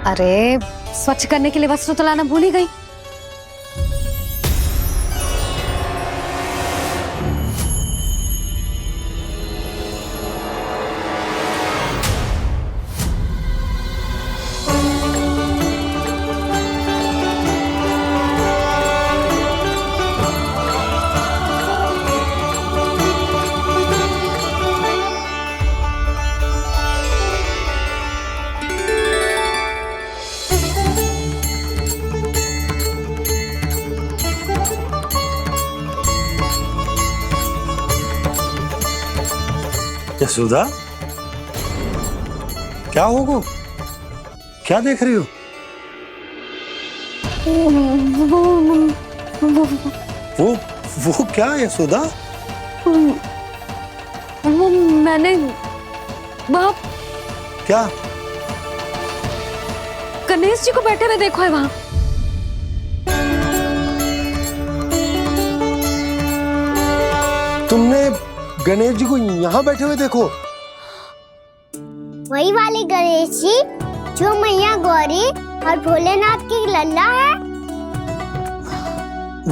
अरे स्वच्छ करने के लिए वस्त्र तो लाना भूल ही गई। यशोदा, क्या होगा? क्या देख रही हो? वो क्या यशोदा? वो मैंने बाप क्या? गणेश जी को बैठे हुए देखो है वहां। तुमने गणेश जी को यहाँ बैठे हुए देखो? वही वाले गणेश जी जो मैया गौरी और भोलेनाथ की लल्ला है।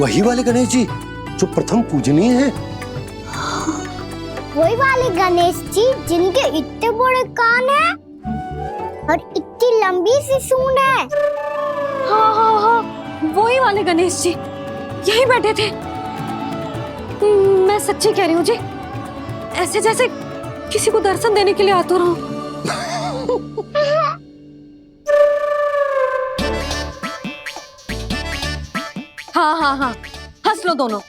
वही वाले गणेश जी जो प्रथम पूजनीय है। वही वाले गणेश जी जिनके इतने बड़े कान हैं और इतनी लंबी सी सूंड है। हाँ हाँ हाँ, वही वाले गणेश जी यही बैठे थे। मैं सच्ची कह रही हूँ जी, ऐसे जैसे किसी को दर्शन देने के लिए आतुर हूँ। हाँ हाँ हाँ, हंस लो दोनों।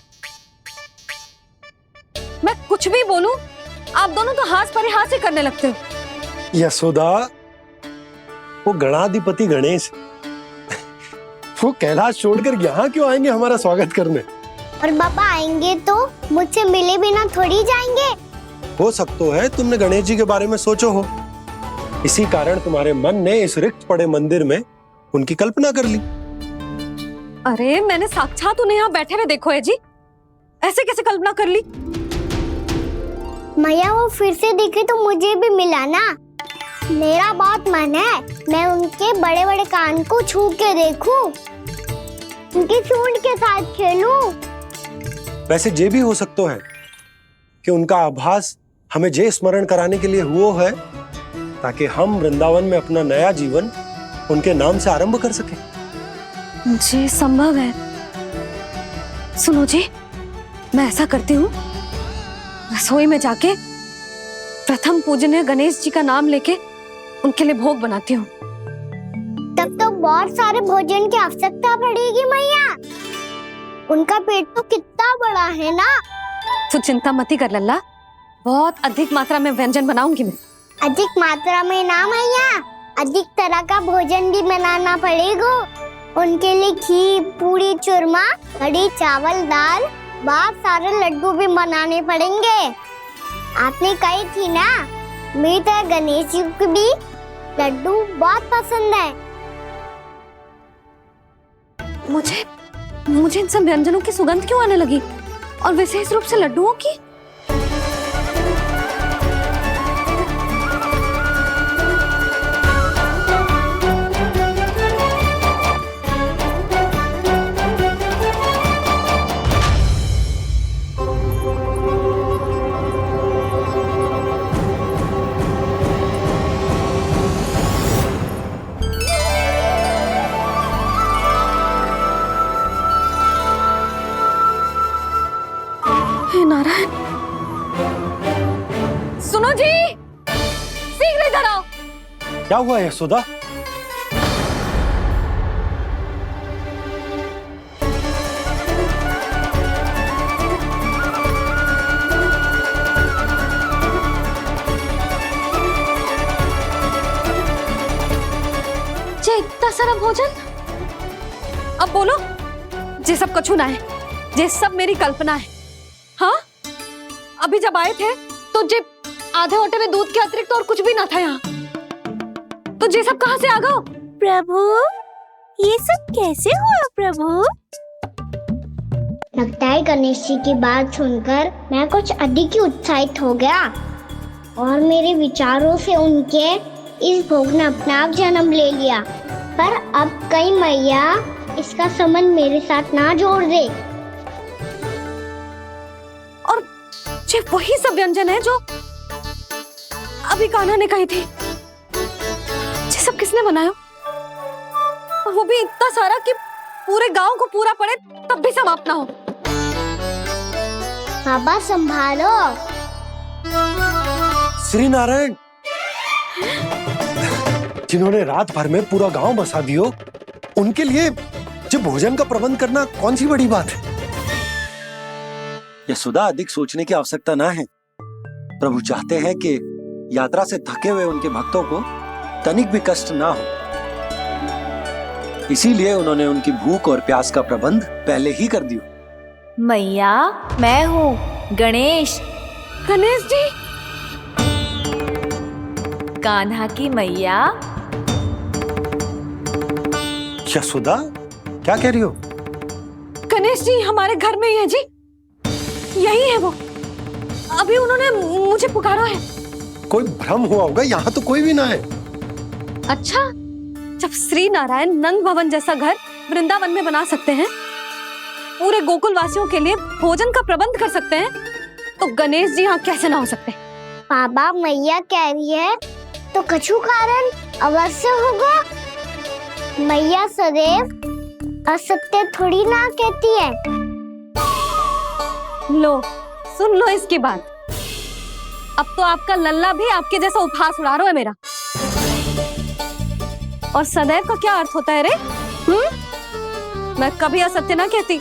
मैं कुछ भी बोलूं, आप दोनों तो हाथ परिहास ही करने लगते हो। यशोदा, वो गणाधिपति गणेश वो कैलाश छोड़कर यहाँ क्यों आएंगे हमारा स्वागत करने? और पापा आएंगे तो मुझसे मिले बिना थोड़ी जाएंगे। हो सकता है तुमने गणेश जी के बारे में सोचो हो, इसी कारण तुम्हारे मन ने इस रिक्त पड़े मंदिर में उनकी कल्पना कर ली। अरे मैंने साक्षात उन्हें यहाँ बैठे हुए देखो है जी, ऐसे कैसे कल्पना कर ली? मैया वो फिर से दिखे तो मुझे भी मिला ना। मेरा बहुत मन है मैं उनके बड़े बड़े कान को छू के देखूं, उनकी सूंड के साथ खेलूं। वैसे ये भी हो सकता है कि उनका आभास हमें जे स्मरण कराने के लिए हुआ है ताकि हम वृंदावन में अपना नया जीवन उनके नाम से आरंभ कर सके। जी संभव है। सुनो जी, मैं ऐसा करती हूँ, रसोई में जाके प्रथम पूजनीय गणेश जी का नाम लेके उनके लिए भोग बनाती हूँ। तब तो बहुत सारे भोजन की आवश्यकता पड़ेगी मैया। उनका पेट तो कितना बड़ा है ना। तू चिंता मत ही कर लल्ला, बहुत अधिक मात्रा में व्यंजन बनाऊंगी मैं। अधिक मात्रा में ना मैया, अधिक तरह का भोजन भी बनाना पड़ेगा। उनके लिए खीर, पूरी, चूरमा, कढ़ी, चावल, दाल, बहुत सारे लड्डू भी बनाने पड़ेंगे। आपने कही थी ना, मेरी तरह गणेश जी को भी लड्डू बहुत पसंद है। मुझे इन सब व्यंजनों की सुगंध क्यों आने लगी, और विशेष रूप से लड्डुओं की? नारायण, सुनो जी, शीघ्र इधर आओ। क्या हुआ यशोदा? इतना सारा भोजन, अब बोलो, ये सब कछु ना है, ये सब मेरी कल्पना है। हाँ, अभी जब आए थे तो जे आधे ओटे में दूध के अतिरिक्त और कुछ भी ना था यहाँ, तो ये सब कहाँ से आ गया? प्रभु, ये सब कैसे हुआ प्रभु? लगता है गणेश जी की बात सुनकर मैं कुछ अधिक ही उत्साहित हो गया और मेरे विचारों से उनके इस भोग ने अपना आप जन्म ले लिया। पर अब कहीं मैया इसका संबंध मेरे साथ ना जोड़ दे। और ये वही सब व्यंजन है जो अभी कान्हा ने कही थी। ये सब किसने बनाया? और वो भी इतना सारा कि पूरे गांव को पूरा पड़े तब भी समाप्त ना हो। बाबा संभालो। श्री नारायण, जिन्होंने रात भर में पूरा गांव बसा दियो, उनके लिए जो भोजन का प्रबंध करना कौन सी बड़ी बात है। यशोदा, अधिक सोचने की आवश्यकता ना है। प्रभु चाहते हैं कि यात्रा से थके हुए उनके भक्तों को तनिक भी कष्ट ना हो, इसीलिए उन्होंने उनकी भूख और प्यास का प्रबंध पहले ही कर दिया। मैया, मैं हूँ गणेश। गणेश जी, कान्हा की मैया। यशोदा, क्या कह रही हो? गणेश जी हमारे घर में ही है जी, यही है वो। अभी उन्होंने मुझे पुकारा है। कोई भ्रम हुआ होगा, यहाँ तो कोई भी ना है। अच्छा, जब श्री नारायण नंद भवन जैसा घर वृंदावन में बना सकते हैं, पूरे गोकुल वासियों के लिए भोजन का प्रबंध कर सकते हैं, तो गणेश जी यहाँ कैसे ना हो सकते? बाबा मैया कह रही है तो कछु कारण अवश्य होगा। मैया सदैव असत्य थोड़ी ना कहती है। लो, सुन लो इसकी बात। अब तो आपका लल्ला भी आपके जैसा उपहास उड़ा रहा है मेरा। और सदैव का क्या अर्थ होता है रे? मैं कभी असत्य ना कहती।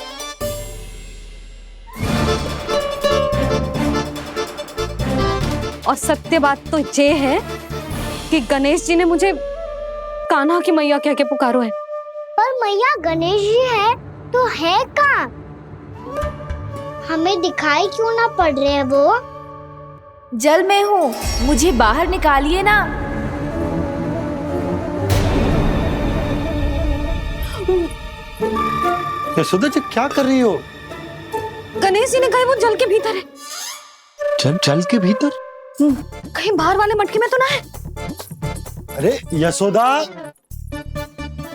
और सत्य बात तो ये है कि गणेश जी ने मुझे कान्हा की मैया कह के पुकारो है। पर मैया गणेश जी है तो है कहाँ? हमें दिखाई क्यों ना पड़ रहे हैं वो? जल में हूँ, मुझे बाहर निकालिए ना। यशोदा जी, क्या कर रही हो? गणेश जी ने कहा वो जल के भीतर है। जल के भीतर? कहीं बाहर वाले मटके में तो ना है? अरे यशोदा!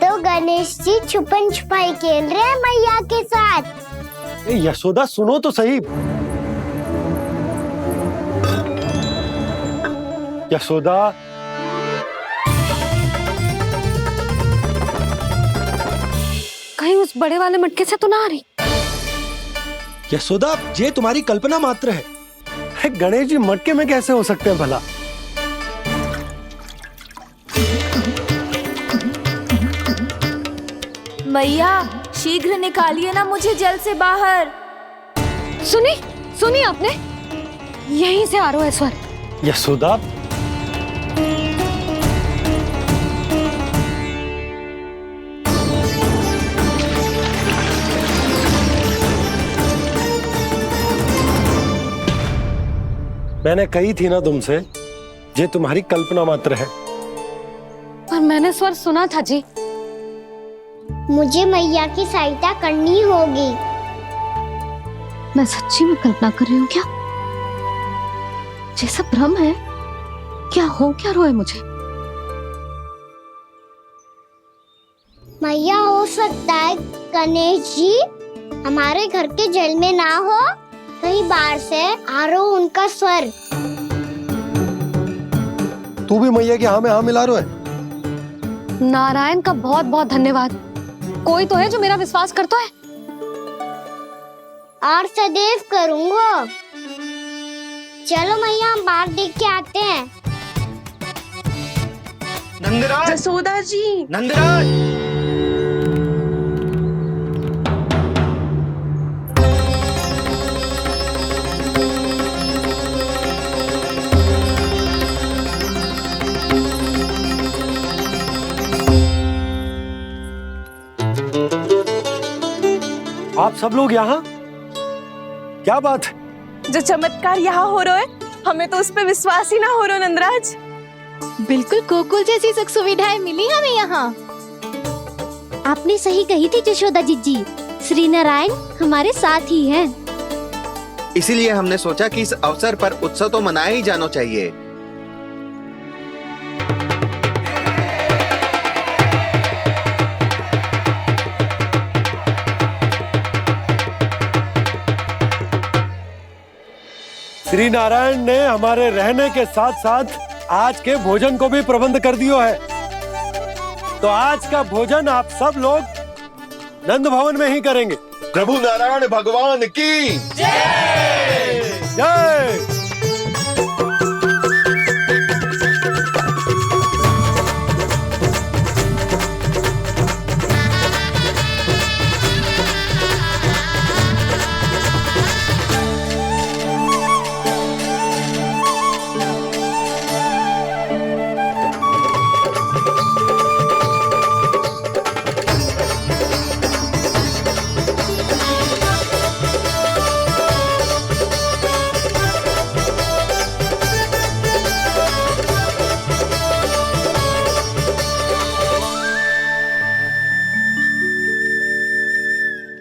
तो गणेश जी छुपन छुपाई खेल रहे हैं मैया के साथ। यशोदा, सुनो तो सही। यशोदा, कहीं उस बड़े वाले मटके से तो ना आ रही? यशोदा, ये तुम्हारी कल्पना मात्र है। गणेश जी मटके में कैसे हो सकते हैं भला? मैया, शीघ्र निकालिए ना मुझे जल से बाहर। सुनी आपने? यहीं से आ रहा है स्वर। यशोदा, मैंने कही थी ना तुमसे, ये तुम्हारी कल्पना मात्र है। पर मैंने स्वर सुना था जी। मुझे मैया की सहायता करनी होगी। मैं सच्ची में कल्पना कर रही हूँ क्या? ये सब भ्रम है क्या? हो क्या रहा है मुझे? मैया, हो सकता है गणेश जी हमारे घर के जल में ना हो, कहीं बाहर से आ रहा हो उनका स्वर। तू भी मैया के हाँ में हाँ मिला रहा है। नारायण का बहुत बहुत धन्यवाद। कोई तो है जो मेरा विश्वास करता है। और सदैव करूंगा। चलो मैया, हम बाहर देख के आते हैं। नंदराज, जसोदा जी। नंदराज, आप सब लोग यहाँ? क्या बात है? जो चमत्कार यहाँ हो रहा है, हमें तो उस पे विश्वास ही ना हो रहा नंदराज। बिल्कुल गोकुल जैसी सुख सुविधाएं मिली हमें यहाँ। आपने सही कही थी यशोदा जी, श्री नारायण हमारे साथ ही हैं। इसीलिए हमने सोचा कि इस अवसर पर उत्सव तो मनाया ही जाना चाहिए। श्री नारायण ने हमारे रहने के साथ साथ आज के भोजन को भी प्रबंध कर दियो है। तो आज का भोजन आप सब लोग नंद भवन में ही करेंगे। प्रभु नारायण भगवान की जय जय।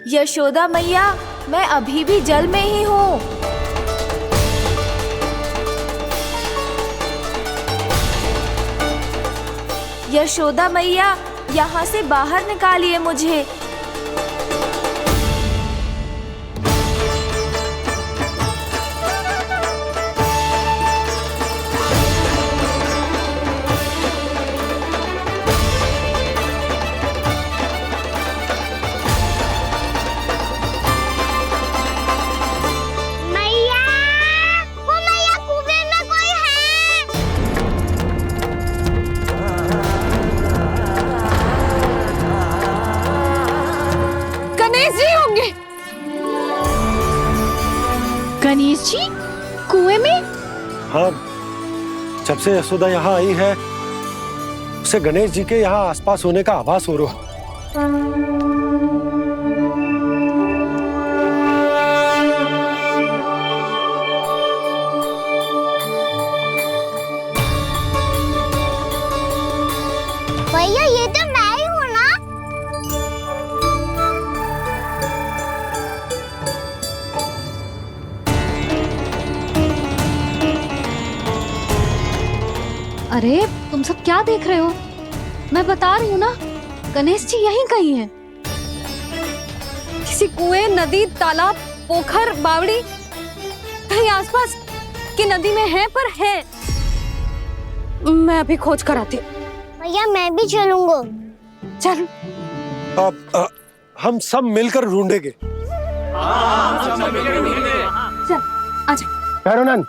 यशोदा मैया, मैं अभी भी जल में ही हूँ। यशोदा मैया, यहाँ से बाहर निकालिए मुझे। गणेश जी कुएं में? हाँ, जब से यशोदा यहाँ आई है उसे गणेश जी के यहाँ आसपास होने का आभास हो रहा है। भैया ये तो मैं ही हूँ ना। अरे तुम सब क्या देख रहे हो? मैं बता रही हूँ ना, गणेश जी यहीं कहीं हैं। किसी कुएं, नदी, तालाब, पोखर, बावड़ी कहीं आसपास की नदी में है, पर है। मैं अभी खोज कर आती हूँ। भैया मैं भी चलूंगा। चल। अब हम सब मिलकर ढूंढेंगे। चल आजा। भैरवनंद,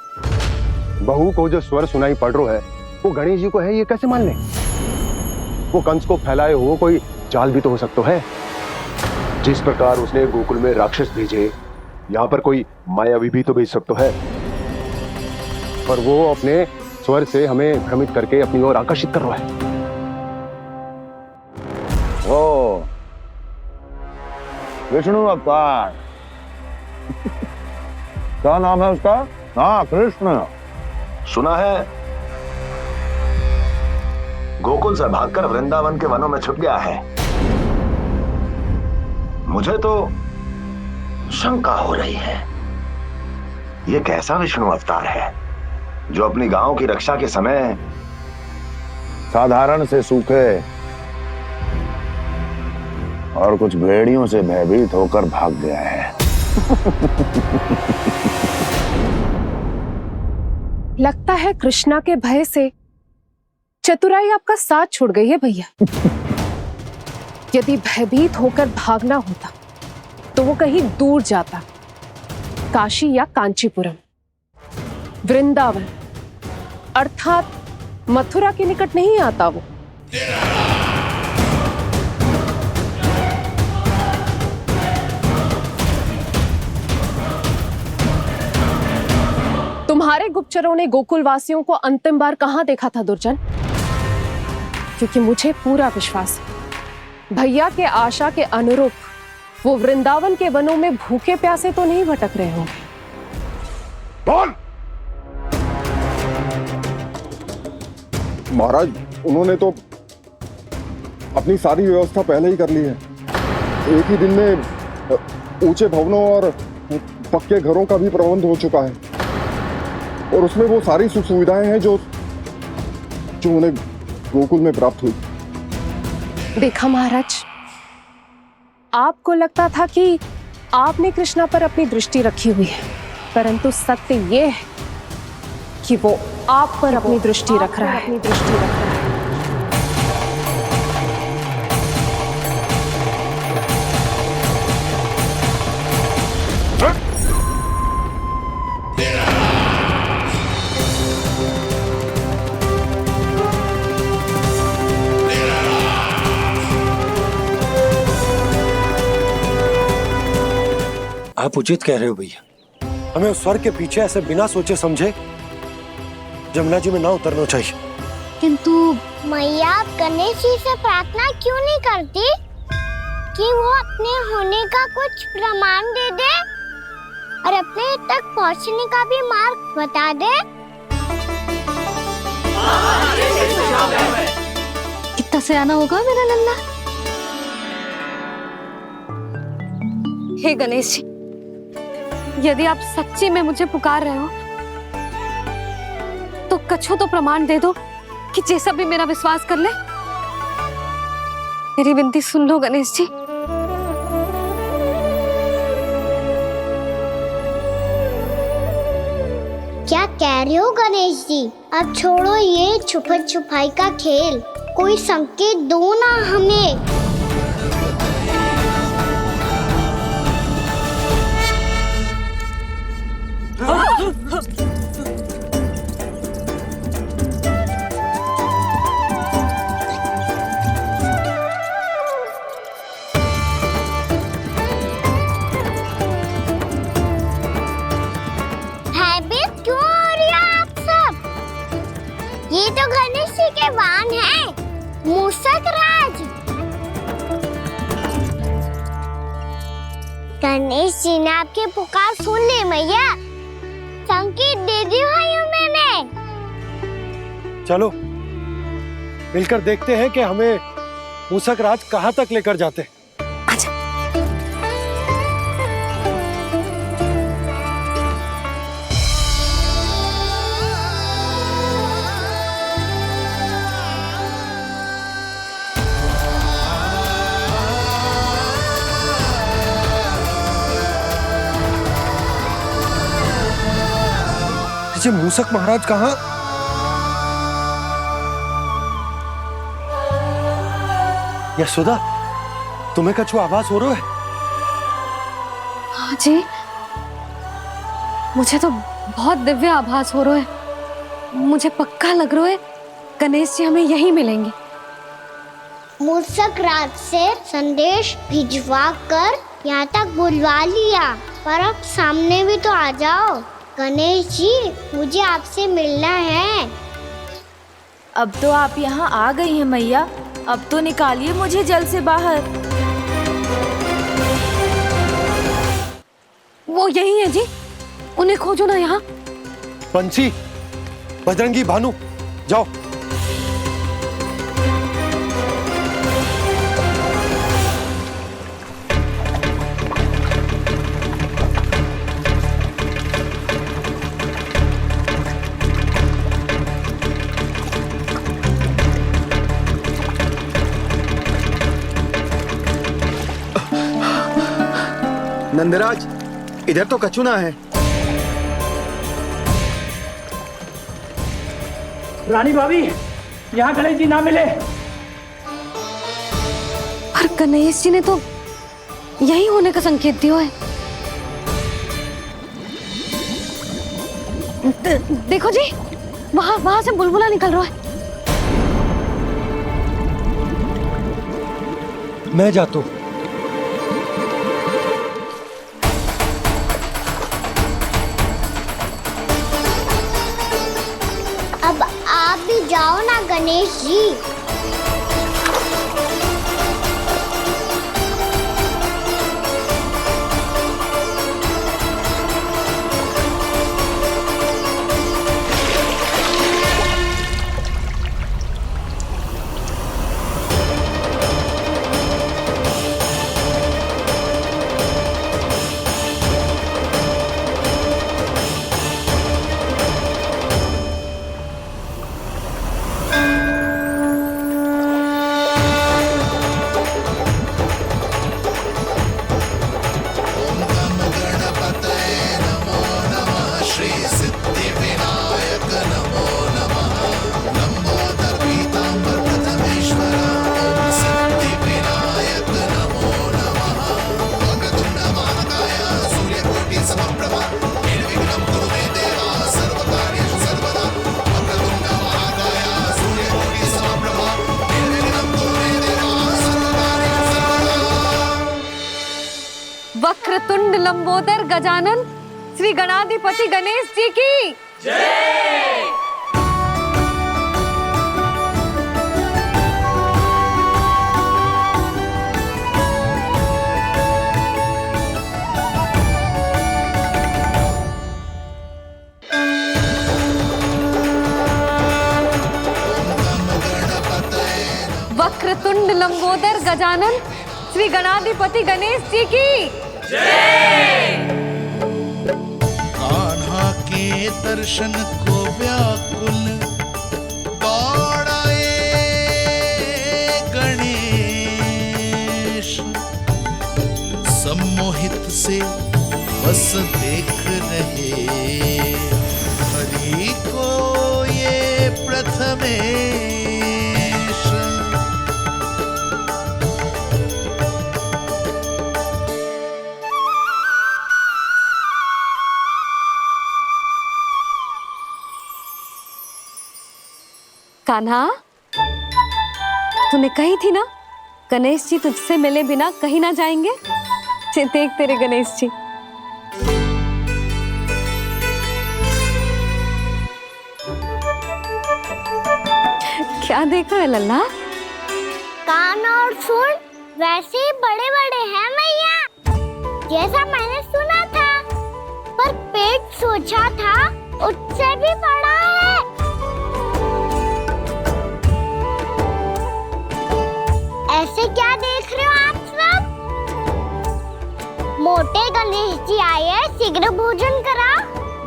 बहू को जो स्वर सुनाई पड़ रहा है वो गणेश जी को है, ये कैसे मान ले? वो कंस को फैलाए हुए कोई जाल भी तो हो सकता है। जिस प्रकार उसने गोकुल में राक्षस भेजे, यहाँ पर कोई मायावी भी तो भेज सकता है। और वो अपने स्वर से हमें भ्रमित करके अपनी ओर आकर्षित कर रहा है। ओ विष्णु अवतार। क्या नाम है उसका? हाँ, कृष्ण। सुना है गोकुल से भागकर वृंदावन के वनों में छुप गया है। मुझे तो शंका हो रही है, ये कैसा विष्णु अवतार है जो अपनी गांव की रक्षा के समय साधारण से सूखे और कुछ भेड़ियों से भयभीत होकर भाग गया है। लगता है कृष्णा के भय से चतुराई आपका साथ छोड़ गई है भैया। यदि भयभीत होकर भागना होता तो वो कहीं दूर जाता, काशी या कांचीपुरम, वृंदावन अर्थात मथुरा के निकट नहीं आता वो। तुम्हारे गुप्तचरों ने गोकुल वासियों को अंतिम बार कहां देखा था दुर्जन? क्योंकि मुझे पूरा विश्वास है भैया के आशा के अनुरूप वो वृंदावन के वनों में भूखे प्यासे तो नहीं भटक रहे होंगे। कौन? महाराज, उन्होंने तो अपनी सारी व्यवस्था पहले ही कर ली है। एक ही दिन में ऊंचे भवनों और पक्के घरों का भी प्रबंध हो चुका है, और उसमें वो सारी सुख सुविधाएं हैं जो उन्हें गोकुल में प्राप्त हुई। देखा महाराज, आपको लगता था कि आपने कृष्णा पर अपनी दृष्टि रखी हुई है, परंतु सत्य ये है कि वो आप पर अपनी दृष्टि रख रहा है। आप उचित कह रहे हो भैया, हमें उस स्वर के पीछे ऐसे बिना सोचे समझे जमुना जी में ना उतरना चाहिए। किंतु मैया, आप गणेश जी से प्रार्थना क्यों नहीं करती कि वो अपने होने का कुछ प्रमाण दे दे और अपने तक पहुंचने का भी मार्ग बता दे? कितना सयाना होगा मेरा लल्ला। हे गणेश जी, यदि आप सच्ची में मुझे पुकार रहे हो तो कछु तो प्रमाण दे दो कि जैसा भी मेरा विश्वास कर ले। मेरी विनती सुन लो गणेश जी। क्या कह रहे हो गणेश जी? अब छोड़ो ये छुपन छुपाई का खेल, कोई संकेत दो ना हमें। भयभीत क्यों हो रही हो आप सब? ये तो गणेश जी के वाहन हैं, मूषक राज। गणेश जी ने आपकी पुकार सुन ली मैया, संकेत दे दी भाइयों मैंने। चलो मिलकर देखते हैं कि हमें मूषक राज कहाँ तक लेकर जाते हैं। जी मूषक महाराज कहाँ? यशोदा, तुम्हें कछु आभास हो रहा है? हाँ जी, मुझे तो बहुत दिव्य आभास हो रहा है। मुझे पक्का लग रहा है गणेश जी हमें यहीं मिलेंगे। मूषक राज से संदेश भिजवा कर यहाँ तक बुलवा लिया, पर अब सामने भी तो आ जाओ। गणेश जी, मुझे आपसे मिलना है। अब तो आप यहाँ आ गई हैं मैया, अब तो निकालिए मुझे जल से बाहर। वो यही है जी, उन्हें खोजो ना यहाँ। बंसी, बजरंगी, भानु, जाओ। नंदराज, इधर तो कछु ना है। रानी भाभी, यहाँ गणेश जी ना मिले। पर गणेश जी ने तो यही होने का संकेत दिया है। देखो जी, वहां से बुलबुला निकल रहा है। मैं जाता हूं। अब आप भी जाओ ना गणेश जी। वक्रतुंड लंबोदर गजानन श्री गणाधिपति गणेश जी की जय। वक्रतुंड लंबोदर गजानन श्री गणाधिपति गणेश जी की जय। कान्हा के दर्शन को व्याकुल दौड़ाए गणेश, सम्मोहित से बस देख रहे हरि को ये प्रथमेश। कान्हा, तूने कही थी ना गणेश जी तुझसे मिले बिना कहीं ना जाएंगे। देख तेरे गणेश जी। क्या देखा है लल्ला? कान और सुन वैसे ही बड़े बड़े हैं मैया, जैसा मैंने सुना था, पर पेट सोचा था उससे भी बड़ा है। ऐसे क्या देख रहे हो आप सब? मोटे गणेश जी आए हैं, शीघ्र भोजन करा,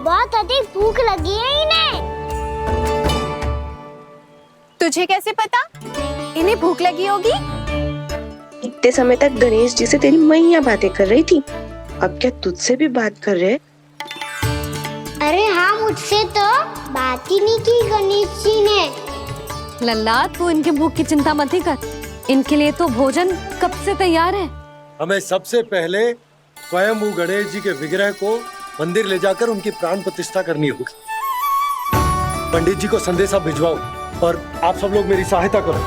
बहुत अधिक भूख लगी है इन्हें। तुझे कैसे पता इन्हें भूख लगी होगी? इतने समय तक गणेश जी से तेरी मैया बातें कर रही थी, अब क्या तुझसे भी बात कर रहे? अरे हाँ, मुझसे तो बात ही नहीं की गणेश जी ने। लल्ला, तू इनके भूख की चिंता मत ही कर, इनके लिए तो भोजन कब से तैयार है। हमें सबसे पहले स्वयं गणेश जी के विग्रह को मंदिर ले जाकर उनकी प्राण प्रतिष्ठा करनी होगी। पंडित जी को संदेशा भिजवाओ और आप सब लोग मेरी सहायता करो।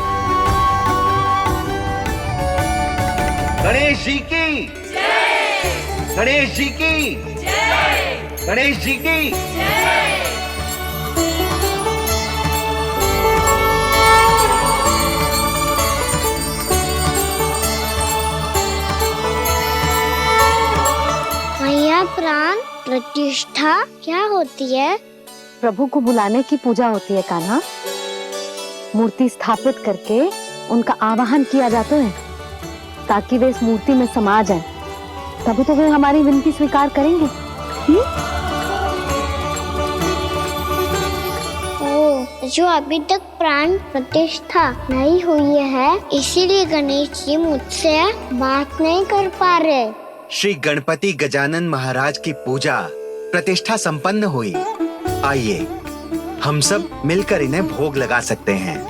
गणेश जी की जय। गणेश जी की जय। गणेश जी की जय। मैया, प्राण प्रतिष्ठा क्या होती है? प्रभु को बुलाने की पूजा होती है कान्हा। मूर्ति स्थापित करके उनका आवाहन किया जाता है ताकि वे इस मूर्ति में समा जाएं। तभी तो वे हमारी विनती स्वीकार करेंगे। जो अभी तक प्राण प्रतिष्ठा नहीं हुई है, इसीलिए गणेश जी मुझसे बात नहीं कर पा रहे। श्री गणपति गजानन महाराज की पूजा प्रतिष्ठा संपन्न हुई। आइए हम सब मिलकर इन्हें भोग लगा सकते हैं।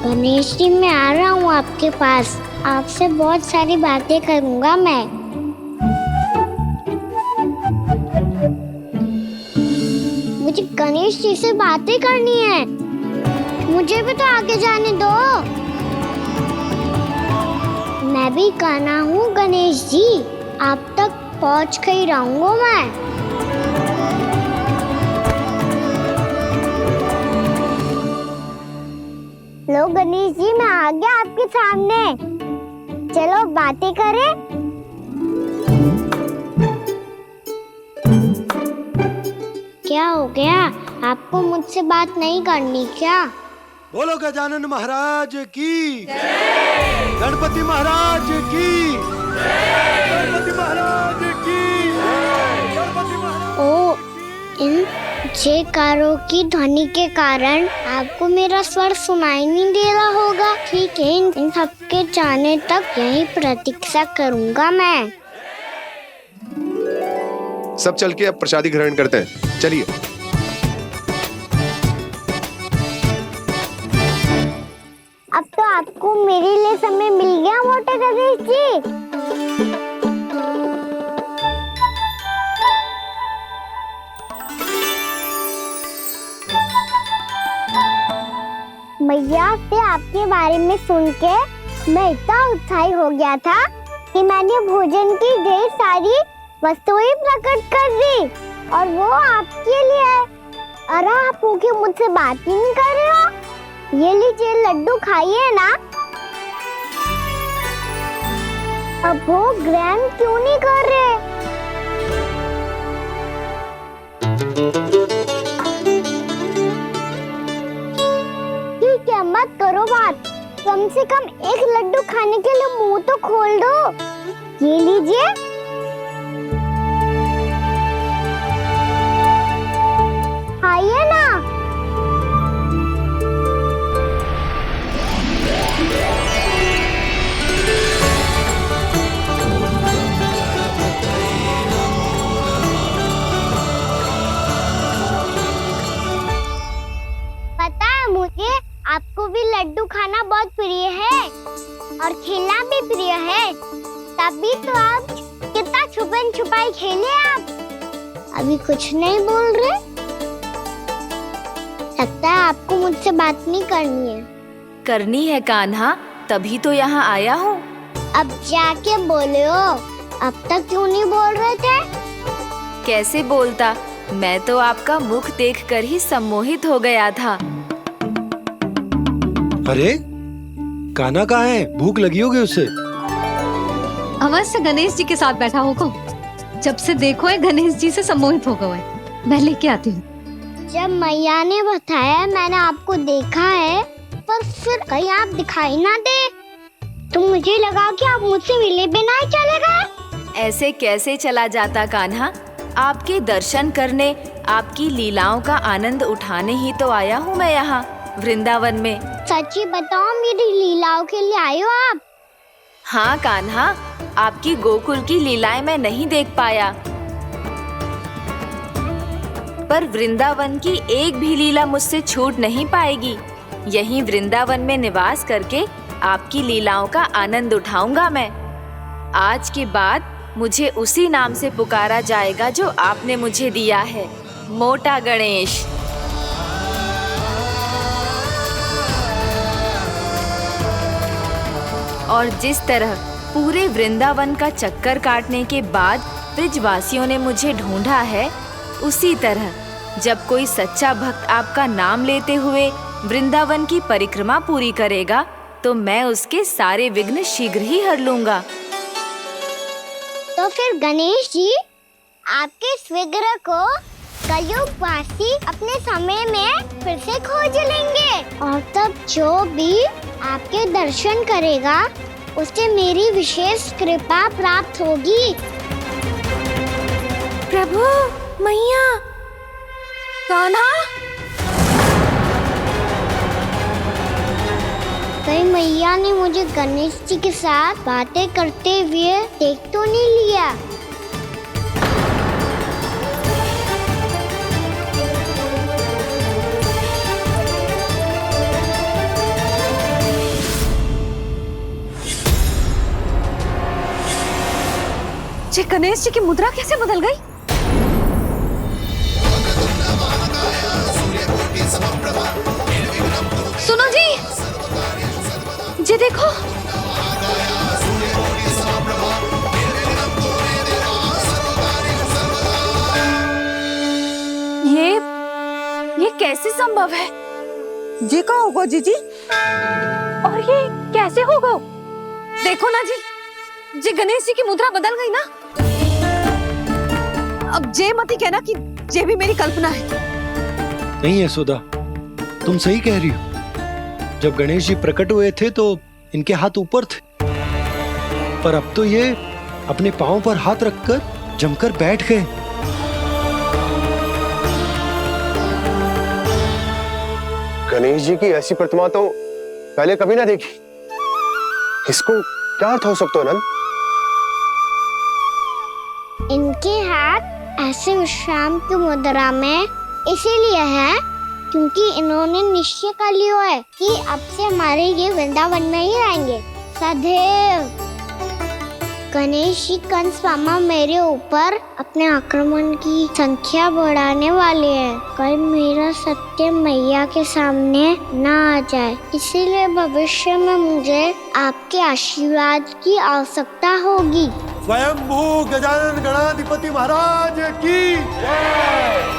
गणेश जी, मैं आ रहा हूँ आपके पास, आपसे बहुत सारी बातें करूँगा मैं। मुझे गणेश जी से बातें करनी है, मुझे भी तो आगे जाने दो। मैं भी कान्हा हूँ गणेश जी, आप तक पहुँच कर ही रहूँगा मैं। लो गणेश जी, मैं आ गया आपके सामने, चलो बातें करें। क्या हो गया, आपको मुझसे बात नहीं करनी क्या? बोलो गजानन महाराज की जय। गणपति महाराज की जय। गणपति महाराज की जय। गणपति महाराज। ओ, इन जयकारों की ध्वनि के कारण आपको मेरा स्वर सुनाई नहीं दे रहा होगा। ठीक है, इन सबके जाने तक यही प्रतीक्षा करूंगा मैं। सब चल के अब प्रसादी ग्रहण करते हैं, चलिए। अब तो आपको मेरे लिए समय मिल गया मोटे गणेश जी। मैया से आपके बारे में सुन के मैं इतना उत्साही हो गया था कि मैंने भोजन की ढेर सारी वस्तुएं प्रकट कर दी और वो आपके लिए। अरे आप भूखे मुझसे बात ही नहीं कर रहे हो। ये लीजिए लड्डू खाइए ना। अब वो ग्रैंड क्यों नहीं कर रहे? ठीक है, मत करो बात। कम से कम एक लड्डू खाने के लिए मुंह तो खोल दो। ये लीजिए। खाइए ना। पता है मुझे आपको भी लड्डू खाना बहुत प्रिय है और खेलना भी प्रिय है। तभी तो आप कितना छुपन छुपाई खेले। आप अभी कुछ नहीं बोल रहे। लगता है आपको मुझसे बात नहीं करनी है। करनी है कान्हा, तभी तो यहाँ आया हूँ। अब जाके बोले हो। अब तक क्यों नहीं बोल रहे थे? कैसे बोलता, मैं तो आपका मुख देखकर ही सम्मोहित हो गया था। अरे कान्हा कहाँ है? भूख लगी होगी उससे। अवश्य गणेश जी के साथ बैठा होगा। जब से देखो है गणेश जी से सम्मोहित हो गए। मैं लेके आती हूँ। जब मैया ने बताया मैंने आपको देखा है, पर फिर कहीं आप दिखाई ना दे तो मुझे लगा कि आप मुझसे मिले बिना ही चले गए। ऐसे कैसे चला जाता कान्हा? आपके दर्शन करने, आपकी लीलाओं का आनंद उठाने ही तो आया हूँ मैं यहाँ वृंदावन में। सच्ची बताओ, मेरी लीलाओं के लिए आए हो आप? हाँ कान्हा, आपकी गोकुल की लीलाएं मैं नहीं देख पाया, पर वृंदावन की एक भी लीला मुझसे छूट नहीं पाएगी। यहीं वृंदावन में निवास करके आपकी लीलाओं का आनंद उठाऊंगा मैं। आज के बाद मुझे उसी नाम से पुकारा जाएगा जो आपने मुझे दिया है, मोटा गणेश। और जिस तरह पूरे वृंदावन का चक्कर काटने के बाद ब्रिजवासियों ने मुझे ढूंढा है, उसी तरह जब कोई सच्चा भक्त आपका नाम लेते हुए वृंदावन की परिक्रमा पूरी करेगा तो मैं उसके सारे विघ्न शीघ्र ही हर लूंगा। तो फिर गणेश जी, आपके इस विग्रह को कलयुगवासी अपने समय में फिर से खोज लेंगे और तब जो भी आपके दर्शन करेगा उसे मेरी विशेष कृपा प्राप्त होगी। प्रभु, मैया, कान्हा, कहीं मैया ने मुझे गणेश जी के साथ बातें करते हुए देख तो नहीं लिया? ये गणेश जी की मुद्रा कैसे बदल गई? सुनो जी, ये देखो। ये कैसे संभव है? ये का होगा जीजी? और ये कैसे होगा? देखो ना जी, ये गणेश जी की मुद्रा बदल गई ना। अब जे मत ही कहना कि ये भी मेरी कल्पना है। नहीं यशोदा, तुम सही कह रही हो। जब गणेश जी प्रकट हुए थे तो इनके हाथ ऊपर थे, पर अब तो ये अपने पांव पर हाथ रखकर जमकर बैठ गए। गणेश जी की ऐसी प्रतिमा तो पहले कभी ना देखी। इसको क्या अर्थ हो सकता है नंद? इनके हाथ ऐसे विश्राम की मुद्रा में इसीलिए है क्योंकि इन्होंने निश्चय कर लिया है कि अब से हमारे ये वृंदावन में ही रहेंगे सदैव। गणेश जी कंस मामा मेरे ऊपर अपने आक्रमण की संख्या बढ़ाने वाले हैं। कल मेरा सत्य मैया के सामने ना आ जाए, इसीलिए भविष्य में मुझे आपके आशीर्वाद की आवश्यकता होगी। स्वयंभू गजानन गणाधिपति महाराज की जय।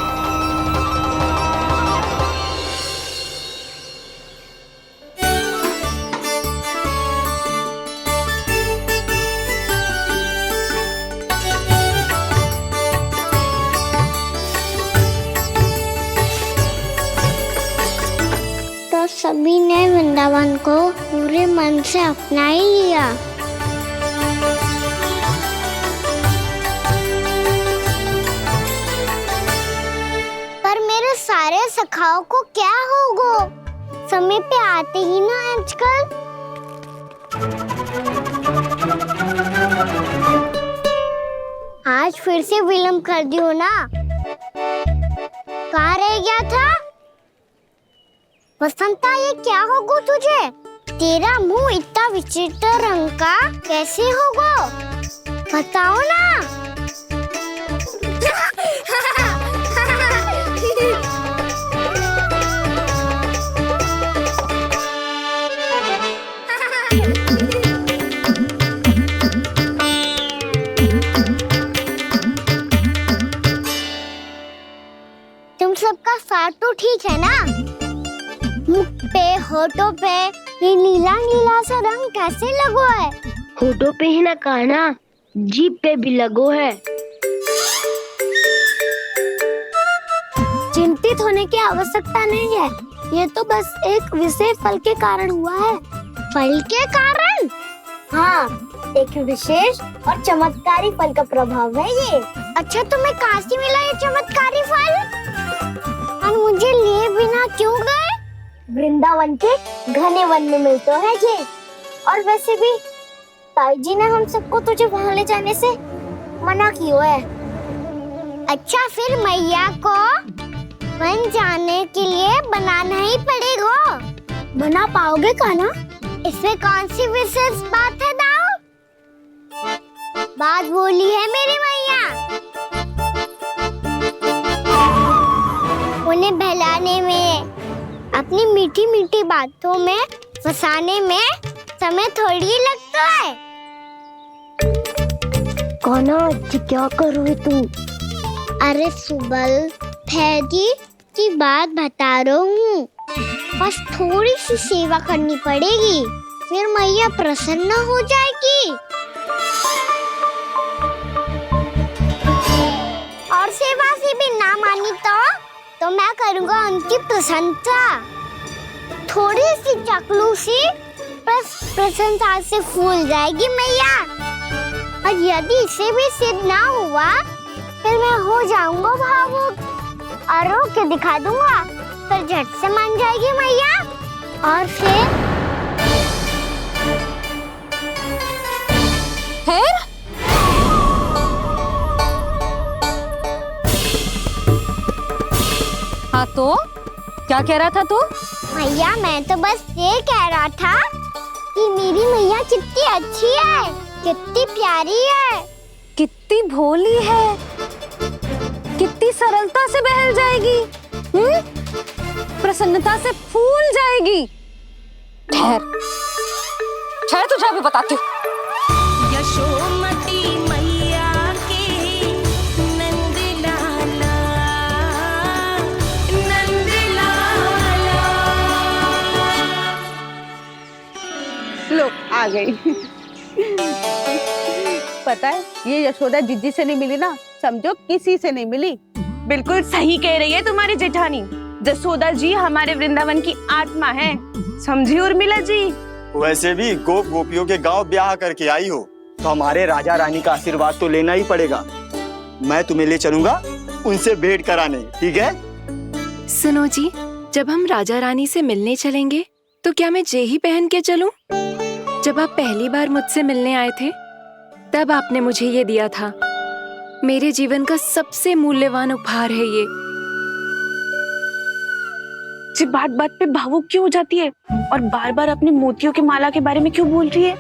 तो सभी ने वृंदावन को पूरे मन से अपना ही लिया। पर मेरे सारे सखाओं को क्या होगा? समय पे आते ही ना आजकल। आज फिर से विलम्ब कर दियो ना। कहाँ रह गया था? वसंता, ये क्या होगा तुझे? तेरा मुंह इतना विचित्र रंग का कैसे होगा? बताओ ना। तुम सबका साथ तो ठीक है ना? मुख पे, होठों पे ये नीला नीला सा रंग कैसे लगो है? होठों पे ही ना कहना, जीभ पे भी लगो है। चिंतित होने की आवश्यकता नहीं है, ये तो बस एक विशेष फल के कारण हुआ है। फल के कारण? हाँ, एक विशेष और चमत्कारी फल का प्रभाव है ये। अच्छा, तुम्हें कहाँ से मिला ये चमत्कारी फल? और मुझे लिए बिना क्यों गए? वृंदावन के घने वन में मिलते हैं ये। और वैसे भी ताई जी ने हम सबको तुझे वहाँ ले जाने से मना किया है। अच्छा, फिर मैया को वन जाने के लिए बनाना ही पड़ेगा। बना पाओगे कान्हा? इसमें कौन सी विशेष बात है दाऊ? बात बोली है मेरी मैया। उन्हें बहलाने में, अपनी मीठी मीठी बातों में फंसाने में समय थोड़ी ही लगता है। कान्हा, क्या करोगे तुम? अरे सुबल, फैजी की बात बता रहा हूँ। बस थोड़ी सी सेवा करनी पड़ेगी, फिर मैया प्रसन्न हो जाएगी। और सेवा से भी ना मानी तो मैं करूँगा उनकी प्रशंसा। थोड़ी सी चाकलूसी बस प्रशंसा से फूल जाएगी मैया। और यदि इसे भी सिद्ध ना हुआ, फिर मैं हो जाऊंगा भावुक और रो के दिखा दूंगा, फिर झट से मान जाएगी मैया। और फिर हाँ, तो क्या कह रहा था तू? मैया, मैं तो बस ये कह रहा था कि मेरी मैया कितनी अच्छी है, कितनी प्यारी है, कितनी भोली है, कितनी सरलता से बहल जाएगी, प्रसन्नता से फूल जाएगी। ठहर ठहर, तुझे अभी बताती हूँ। यशोमती मैया के नंद लाला, नंद लाला। लो, आ गई। पता है, ये यशोदा जिज्जी से नहीं मिली ना, समझो किसी से नहीं मिली। बिल्कुल सही कह रही है तुम्हारी जेठानी। यशोदा जी हमारे वृंदावन की आत्मा है, समझी उर्मिला जी। वैसे भी गोप गोपियों के गांव ब्याह करके आई हो, तो हमारे राजा रानी का आशीर्वाद तो लेना ही पड़ेगा। मैं तुम्हें ले चलूंगा उनसे भेंट कराने, ठीक है? सुनो जी, जब हम राजा रानी से मिलने चलेंगे तो क्या मैं जे ही पहन के चलूं? जब आप पहली बार मुझसे मिलने आए थे, तब आपने मुझे ये दिया था। मेरे जीवन का सबसे मूल्यवान उपहार है ये। जी, बात बात पे भावुक क्यों हो जाती है और बार बार अपनी मोतियों की माला के बारे में क्यों बोल रही है?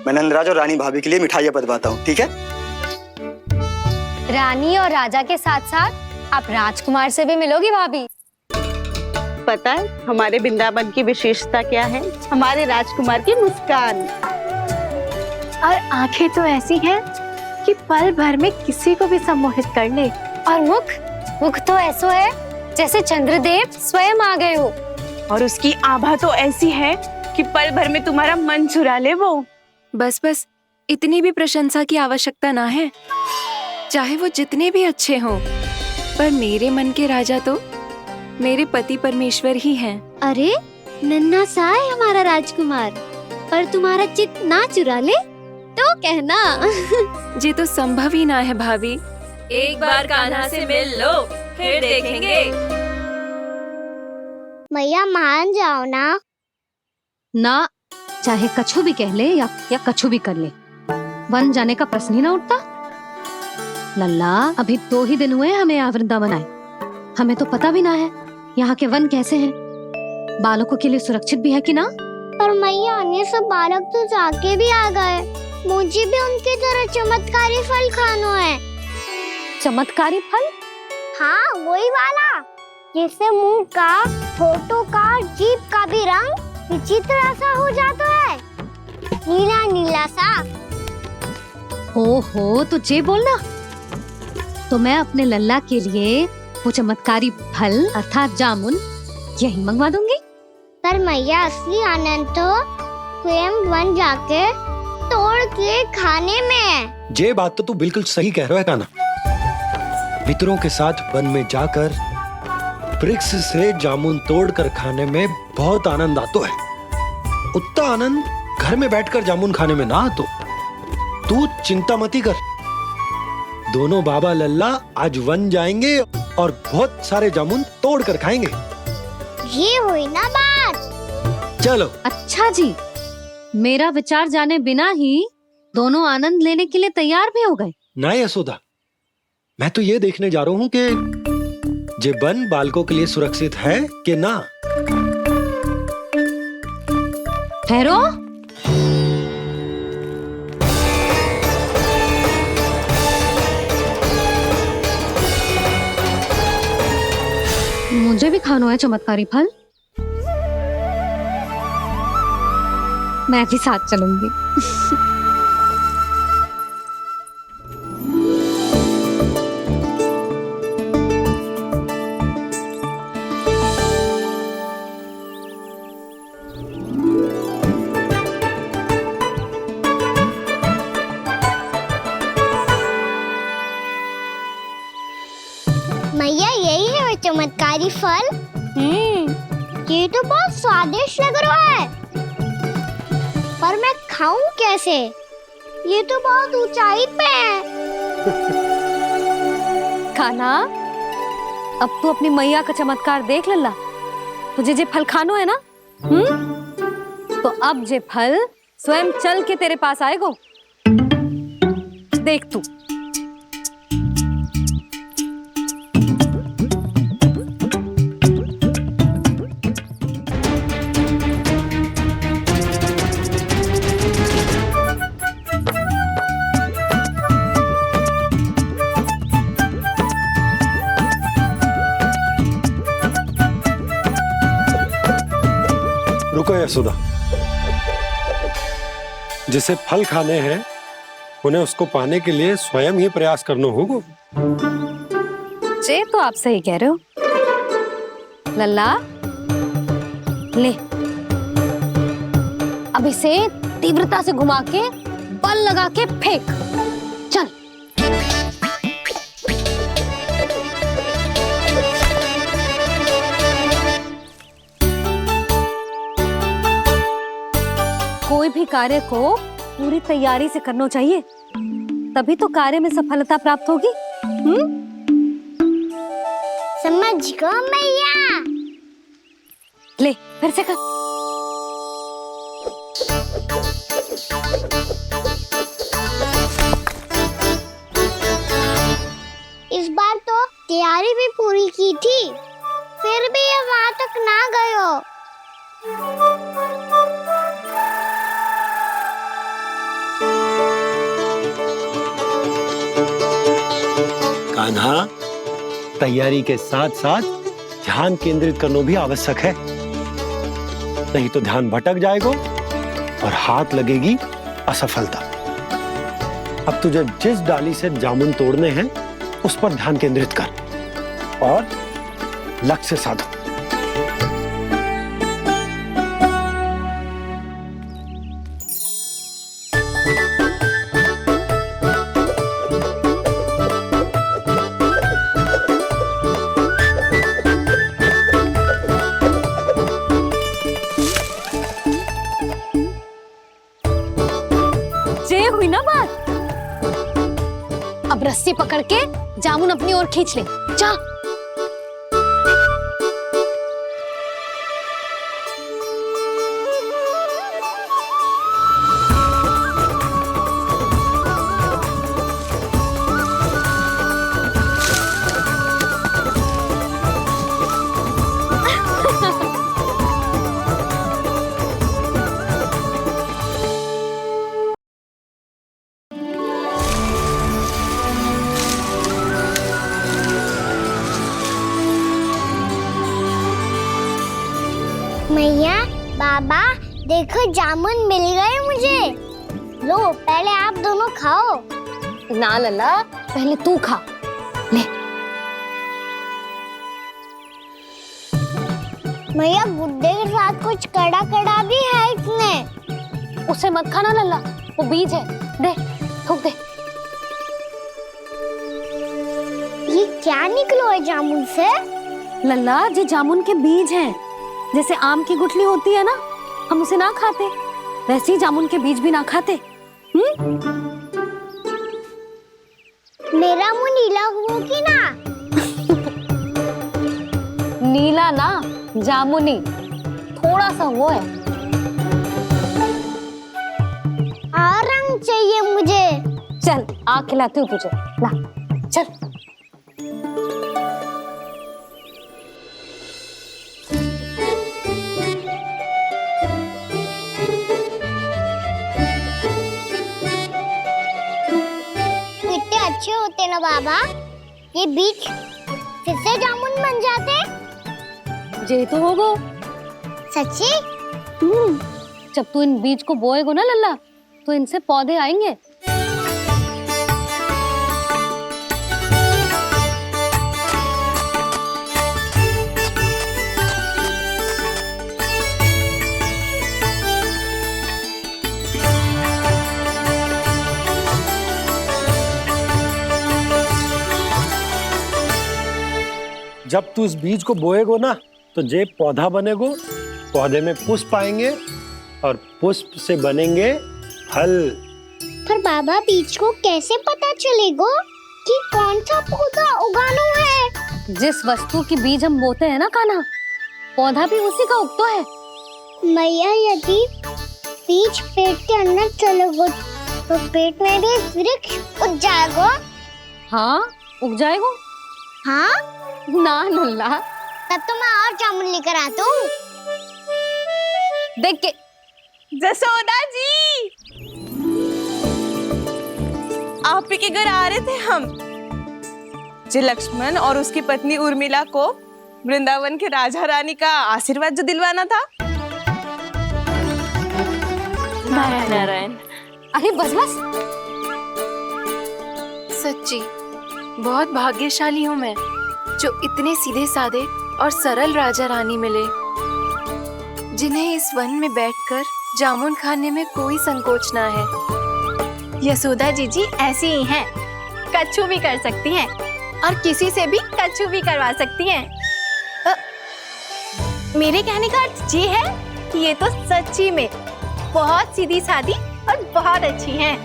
मैं नंदराज और रानी भाभी के लिए मिठाइयाँ बंटवाता हूँ, ठीक है? रानी और राजा के साथ साथ आप राजकुमार से भी मिलोगी भाभी। पता है हमारे वृंदावन की विशेषता क्या है? हमारे राजकुमार की मुस्कान। और आंखें तो ऐसी हैं कि पल भर में किसी को भी सम्मोहित कर ले। और मुख तो ऐसा है जैसे चंद्रदेव स्वयं आ गए हो। और उसकी आभा तो ऐसी है कि पल भर में तुम्हारा मन चुरा ले वो। बस बस, इतनी भी प्रशंसा की आवश्यकता ना है। चाहे वो जितने भी अच्छे हों, पर मेरे मन के राजा तो मेरे पति परमेश्वर ही हैं। अरे नन्हा सा है हमारा राजकुमार, पर तुम्हारा चित्त ना चुरा ले तो कहना। ये तो संभव ही ना है भाभी। एक बार कान्हा से मिल लो, फिर देखेंगे। मैया मान जाओ ना। ना, चाहे कछु भी कह ले या कछु भी कर ले, वन जाने का प्रश्न ही ना उठता। लल्ला, अभी 2 ही दिन हुए हमें यहाँ वृंदावन आए। हमें तो पता भी ना है यहाँ के वन कैसे हैं, बालकों के लिए सुरक्षित भी है कि ना। पर मैया अन्य सब बालक तो जाके भी आ गए। मुझे भी उनके तरह चमत्कारी फल खाना है। चमत्कारी फल? हाँ, वही वाला जिससे मुंह का, होठों का, जीभ का भी रंग विचित्र सा हो जाता है, नीला नीला सा। हो तो जे बोलना। तो मैं अपने लल्ला के लिए वो चमत्कारी फल अर्थात जामुन यही मंगवा दूंगी। पर मैया असली आनंद तो स्वयं वन जाके तोड़ के खाने में है। ये बात तो तू बिल्कुल सही कह रहा है कान्हा। मित्रों के साथ वन में जाकर वृक्ष से जामुन तोड़कर खाने में बहुत आनंद आता है। उतना आनंद घर में बैठकर जामुन खाने में ना आतो। तू चिंता मती कर, दोनों बाबा लल्ला आज वन जाएंगे और बहुत सारे जामुन तोड़कर खाएंगे। ये हुई ना बात। चलो। अच्छा जी, मेरा विचार जाने बिना ही दोनों आनंद लेने के लिए तैयार भी हो गए। ना यशोदा, मैं तो ये देखने जा रहा हूँ कि जे वन बालकों के लिए सुरक्षित है कि ना। ठहरो। मुझे भी खाना है चमत्कारी फल। मैं भी साथ चलूंगी। मैया यही है वो चमत्कारी फल। ये तो बहुत स्वादिष्ट लग रहा है, पर मैं खाऊं कैसे? ये तो बहुत ऊंचाई पे है। खाना, अब तू अपनी मैया का चमत्कार देख लल्ला। तुझे जे फल खानो है ना, तो अब जे फल स्वयं चल के तेरे पास आएगो। देख तू। रुको यशोदा, जिसे फल खाने हैं उन्हें उसको पाने के लिए स्वयं ही प्रयास करना होगा। जे तो आप सही कह रहे हो लल्ला। ले, अब इसे तीव्रता से घुमा के बल लगा के फेंक। चल। कोई भी कार्य को पूरी तैयारी से करना चाहिए, तभी तो कार्य में सफलता प्राप्त होगी। समझ गो मैया। ले, फिर से कर। इस बार तो तैयारी भी पूरी की थी, फिर भी ये वहां तक ना गयो। कान्हा, तैयारी के साथ साथ ध्यान केंद्रित करना भी आवश्यक है, नहीं तो ध्यान भटक जाएगा और हाथ लगेगी असफलता। अब तुझे जिस डाली से जामुन तोड़ने हैं उस पर ध्यान केंद्रित कर और लक्ष्य साधो। ये हुई ना बात। अब रस्सी पकड़ के जामुन अपनी ओर खींच ले। जा। मैया, बाबा, देखो जामुन मिल गए मुझे। लो, पहले आप दोनों खाओ। ना लल्ला, पहले तू खा। ले। मैया, गुड्डे के साथ कुछ कड़ा कड़ा भी है इसमें। उसे मत खाना लल्ला, वो बीज है। दे, थूक दे। ये क्या निकलो है जामुन से? लल्ला, ये जामुन के बीज हैं। जैसे आम की गुठली होती है ना, हम उसे ना खाते, वैसे ही जामुन के बीज भी ना खाते। मेरा मुंह नीला हुआ कि ना? नीला ना, जामुनी, थोड़ा सा वो है। और रंग चाहिए मुझे। चल, आ खिलाती हूँ तुझे। ला, चल। अच्छे होते ना बाबा, ये बीज फिर से जामुन बन जाते। जे तो होगो। सच्ची? जब तू इन बीज को बोएगो ना लल्ला, तो इनसे पौधे आएंगे। जब तू इस बीज को बोएगो ना, तो जे पौधा बनेगो, पौधे में पुष्प आएंगे और पुष्प से बनेंगे फल। पर बाबा, बीज को कैसे पता चलेगा कि कौन सा पौधा उगाना है? जिस वस्तु की बीज हम बोते हैं ना कान्हा, पौधा भी उसी का उगता है। मैया, यदि बीज पेट के अंदर चलेगा तो पेट में भी वृक्ष उग जाएगा। हाँ, उग जाएगा। हाँ ना लल्ला, तब तो मैं और जामुन लेकर आता हूँ। देख के। जसोदा जी, आप ही के घर आ रहे थे हम। जी, लक्ष्मण और उसकी पत्नी उर्मिला को वृंदावन के राजा रानी का आशीर्वाद जो दिलवाना था। नारायण नारायण। अरे बस बस। सच्ची बहुत भाग्यशाली हूँ मैं, जो इतने सीधे साधे और सरल राजा रानी मिले, जिन्हें इस वन में बैठकर जामुन खाने में कोई संकोच ना है। यशोदा जीजी ऐसी ही हैं, कच्छू भी कर सकती हैं और किसी से भी कच्छू भी करवा सकती हैं। मेरे कहने का अर्थ ये है कि ये तो सच्ची में बहुत सीधी सादी और बहुत अच्छी हैं।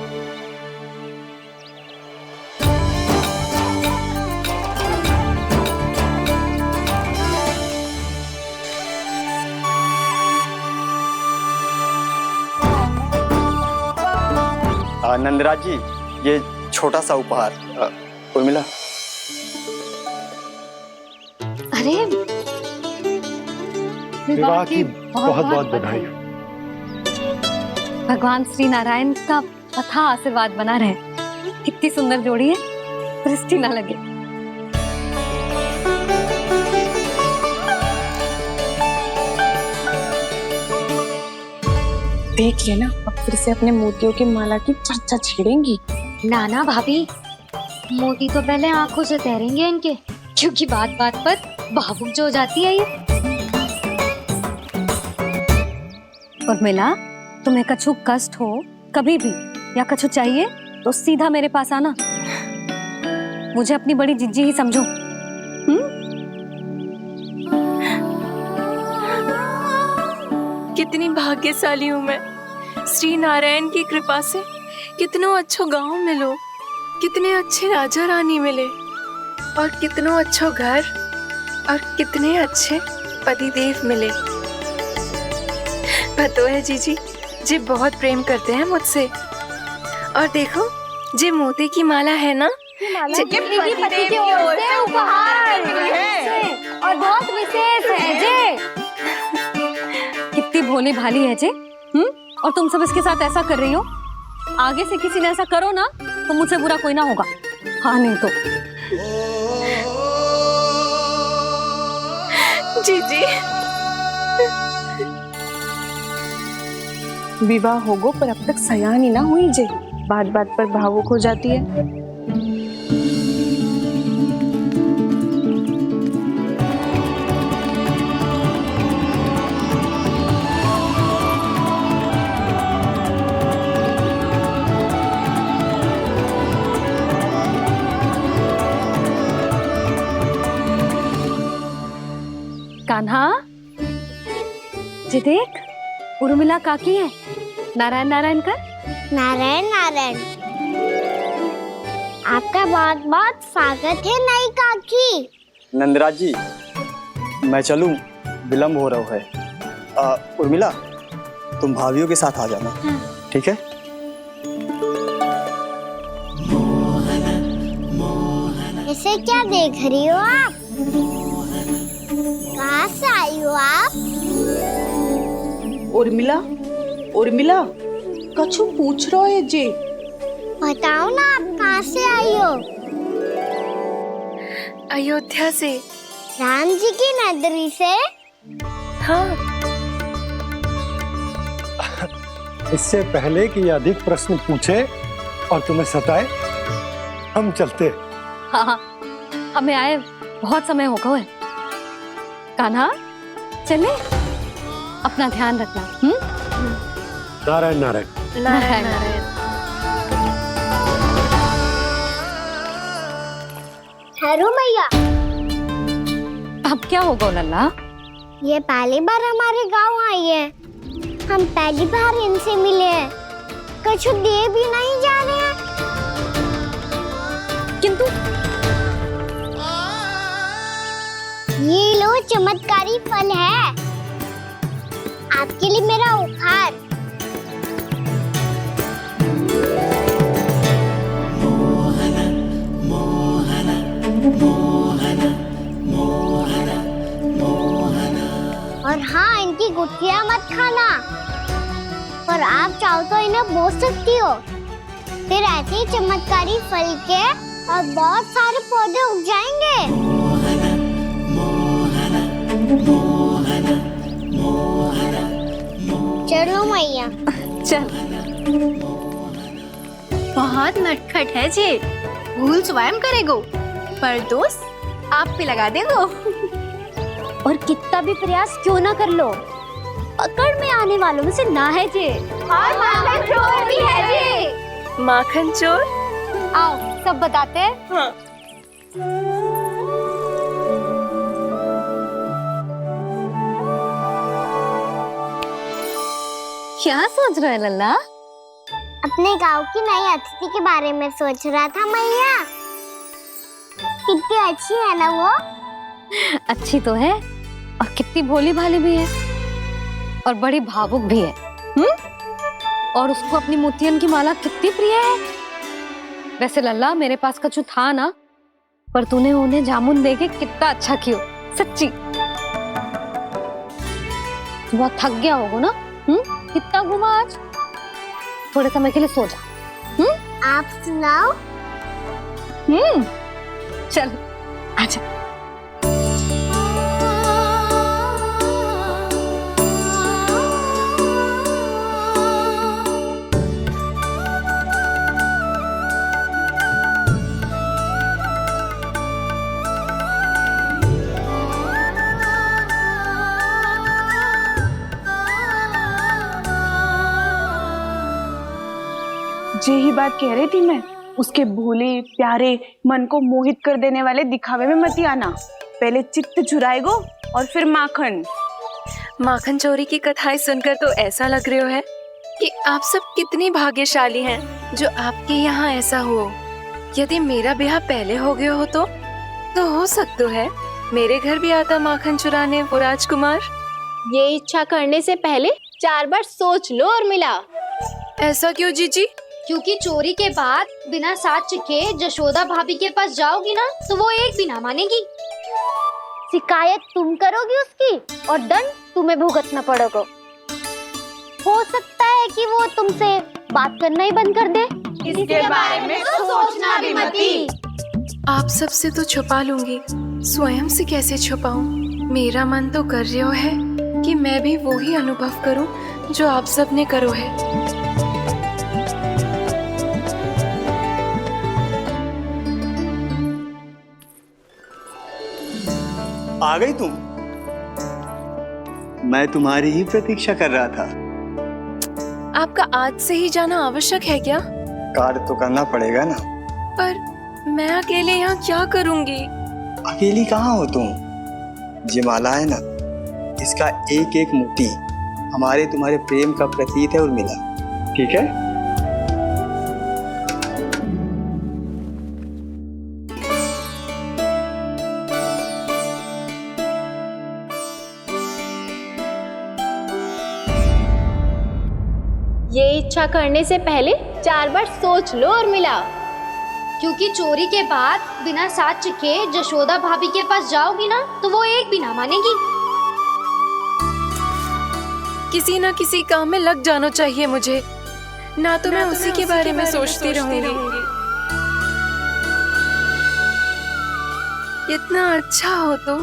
नंदराज जी, ये छोटा सा उपहार। उर्मिला। अरे, विवाह की बहुत बहुत बधाई। भगवान श्री नारायण का अथाह आशीर्वाद बना रहे। कितनी सुंदर जोड़ी है, दृष्टि ना लगे। देख लेना, अब फिर से अपने मोतियों की माला की चर्चा छेड़ेंगी। नाना भाभी, मोती तो पहले आंखों से तैरेंगे इनके, क्योंकि बात बात पर भावुक जो हो जाती है ये। उर्मिला, तुम्हें कछु कष्ट हो कभी भी या कछु चाहिए तो सीधा मेरे पास आना। मुझे अपनी बड़ी जिज्जी ही समझो। कितनी भाग्यशाली हूँ मैं, श्री नारायण की कृपा से कितनों अच्छो गांव मिलो, कितने अच्छे राजा रानी मिले और कितनों अच्छो घर और कितने अच्छे पतिदेव मिले। पतो है जीजी, जी बहुत प्रेम करते हैं मुझसे। और देखो, जे मोती की माला है ना, पति की ओर से उपहार और बहुत विशेष है जे। कितनी भोली भाली है जे। और तुम सब इसके साथ ऐसा कर रही हो। आगे से किसी ने ऐसा करो ना तो मुझसे बुरा कोई ना होगा। हाँ नहीं तो जीजी। विवाह होगो पर अब तक सयान ही ना हुई जे, बात बात पर भावुक हो जाती है। कान्हा, जी देख, उर्मिला काकी है। नारायण नारायण कर। नारायण नारायण। आपका बहुत बहुत स्वागत है नई काकी। नंदराज जी, मैं चलूं, विलम्ब हो रहा है। उर्मिला, तुम भाभियों के साथ आ जाना। ठीक है? इसे क्या देख रही हो आप? कहाँ से आई हो आप? उर्मिला, उर्मिला, कछु पूछ रहा है जे। बताओ ना, आप कहाँ से आई हो? अयोध्या से। राम जी की नगरी से? हाँ। इससे पहले कि ये अधिक प्रश्न पूछे और तुम्हें सताए, हम चलते। हाँ हाँ, हमें आए बहुत समय हो गया है। कान्हा, चले, अपना ध्यान रखना। नारायण नारायण। नारायण नारायण। ठहरो मैया। अब क्या होगा लल्ला? ये पहली बार हमारे गांव आई है, हम पहली बार इनसे मिले हैं, कुछ दे भी नहीं जा रहे हैं। किंतु ये लो, चमत्कारी फल है आपके लिए, मेरा उपहार। और हाँ, इनकी गुठलियां मत खाना, और आप चाहो तो इन्हें बोस सकती हो, फिर ऐसे ही चमत्कारी फल के और बहुत सारे पौधे उग जाएंगे। चलो मैया। चल। बहुत नटखट है जे, भूल स्वयं करेगो, पर दोष आप पे लगा देगो। और कितना भी प्रयास क्यों ना कर लो, पकड़ में आने वालों में से ना है जे। और माखन चोर भी है जे। माखन चोर? आओ सब बताते हैं। हाँ। क्या सोच रहे हो लल्ला? अपने गांव की नई अतिथि के बारे में सोच रहा था मैया। कितनी अच्छी है ना वो? अच्छी तो है, और कितनी भोली भाली भी है, और बड़ी भावुक भी है। और उसको अपनी मोतियन की माला कितनी प्रिय है। वैसे लल्ला, मेरे पास कछु था ना, पर तूने उन्हें जामुन देके कितना अच्छा किया, सच्ची। बहुत थक गया होगा ना? कितना घुमा आज? थोड़े समय के लिए सो जा। आप सुनाओ। चल आजा। यही बात कह रही थी मैं, उसके भोले प्यारे मन को मोहित कर देने वाले दिखावे में मत आना। पहले चित्त चुराएगो और फिर माखन। माखन चोरी की कथाएं सुनकर तो ऐसा लग रहा है कि आप सब कितनी भाग्यशाली हैं जो आपके यहाँ ऐसा हो। यदि मेरा ब्याह पहले हो गया हो तो हो सकता है मेरे घर भी आता माखन चुराने वो राजकुमार। ये इच्छा करने से पहले 4 बार सोच लो और मिला। ऐसा क्यों जीजी? क्योंकि चोरी के बाद बिना साथ चिखे जशोदा भाभी के पास जाओगी ना तो वो एक भी ना मानेगी। शिकायत तुम करोगी उसकी और दंड तुम्हें भुगतना पड़ेगा। हो सकता है कि वो तुमसे बात करना ही बंद कर दे। इसके बारे में तो सोचना भी मती। आप सबसे तो छुपा लूंगी, स्वयं से कैसे छुपाऊं? मेरा मन तो कर रहा है कि मैं भी वो ही अनुभव करूं जो आप सब ने करो है। आ गई तुम? मैं तुम्हारी ही प्रतीक्षा कर रहा था। आपका आज से ही जाना आवश्यक है क्या? कार्य तो करना पड़ेगा ना। पर मैं अकेले यहाँ क्या करूँगी? अकेली कहाँ हो तुम? ये माला है ना, इसका एक एक मोती हमारे तुम्हारे प्रेम का प्रतीक है उर्मिला, ठीक है? ये इच्छा करने से पहले 4 बार सोच लो और मिला। क्योंकि चोरी के बाद बिना साथ चिखे जशोदा भाभी के पास जाओगी ना तो वो एक भी ना मानेगी। किसी न किसी काम में लग जाना चाहिए मुझे, ना तो मैं उसी के बारे में सोचती रहूंगी। इतना अच्छा हो तो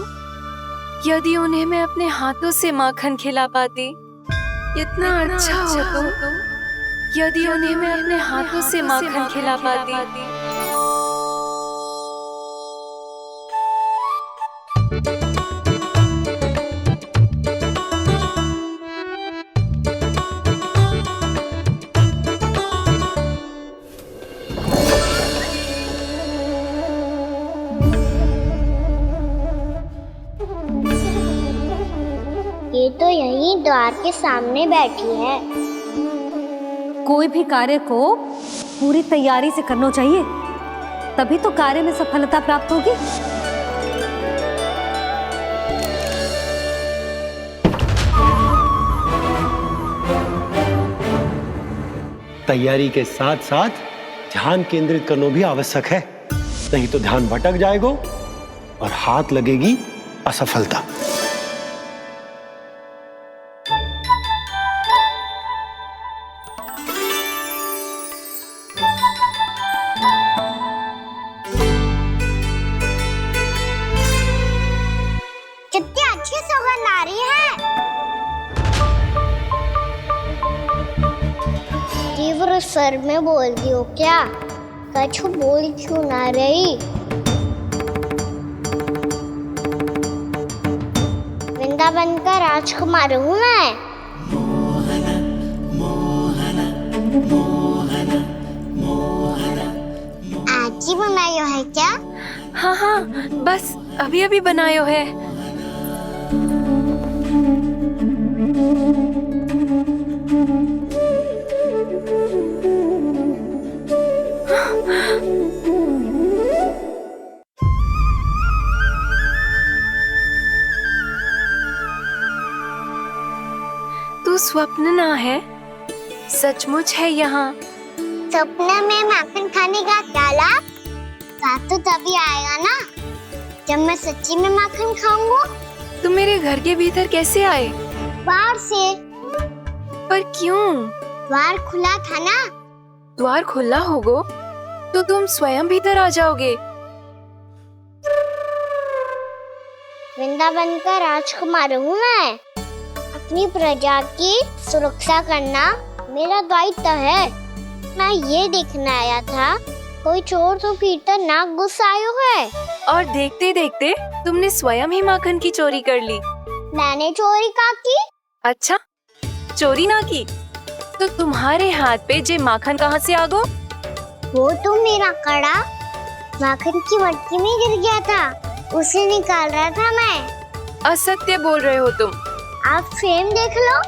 यदि उन्हें मैं अपने हाथों से माखन खिला पाती। इतना अच्छा हो तो यदि उन्हें मैं अपने हाथों से माखन खिला पाती। ये तो यहीं द्वार के सामने बैठी है। कोई भी कार्य को पूरी तैयारी से करना चाहिए, तभी तो कार्य में सफलता प्राप्त होगी। तैयारी के साथ साथ ध्यान केंद्रित करना भी आवश्यक है, नहीं तो ध्यान भटक जाएगा और हाथ लगेगी असफलता। कितनी अच्छी सौगंध आ रही है। तीव्र स्वर में बोलती हो क्या? कछु बोल क्यों ना रही? वृंदावन का राजकुमार हूँ मैं। आज ही बनायो है क्या? हाँ हाँ, बस अभी अभी बनायो है। तू स्वप्न ना है, सचमुच है यहाँ। सपने में माखन खाने का क्या लाभ? स्वाद तो तभी आएगा ना जब मैं सच्ची में माखन खाऊंगा। तुम मेरे घर के भीतर कैसे आए? बाहर से। पर क्यों? द्वार खुला था ना। द्वार खुला होगा तो तुम स्वयं भीतर आ जाओगे। वृंदावन का राजकुमार हूँ मैं। अपनी प्रजा की सुरक्षा करना मेरा दायित्व है। मैं ये देखने आया था कोई चोर तो कीर्तन ना घुस आयो है। और देखते देखते तुमने स्वयं ही माखन की चोरी कर ली। मैंने चोरी का की? अच्छा, चोरी ना की तो तुम्हारे हाथ पे जे माखन कहाँ से आ गो? वो तो मेरा कड़ा माखन की मटकी में गिर गया था, उसे निकाल रहा था मैं। असत्य बोल रहे हो तुम। आप फ्रेम देख लो।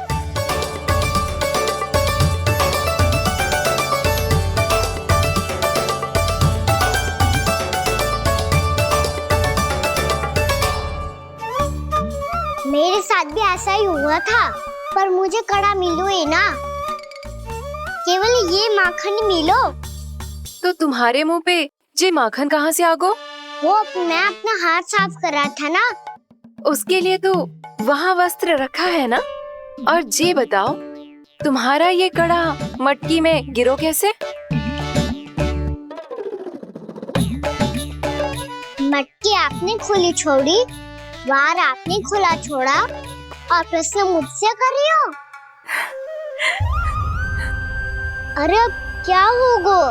मेरे साथ भी ऐसा ही हुआ था, पर मुझे कड़ा मिलो ही ना, केवल ये माखन मिलो। तो तुम्हारे मुंह पे जे माखन कहाँ से आ गो? वो मैं अपना हाथ साफ कर रहा था ना। उसके लिए तो वहाँ वस्त्र रखा है ना। और जे बताओ, तुम्हारा ये कड़ा मटकी में गिरो कैसे? मटकी आपने खुली छोड़ी, बार आपने खुला छोड़ा, और प्रश्न मुझसे कर रही हो? अरे अब क्या होगा?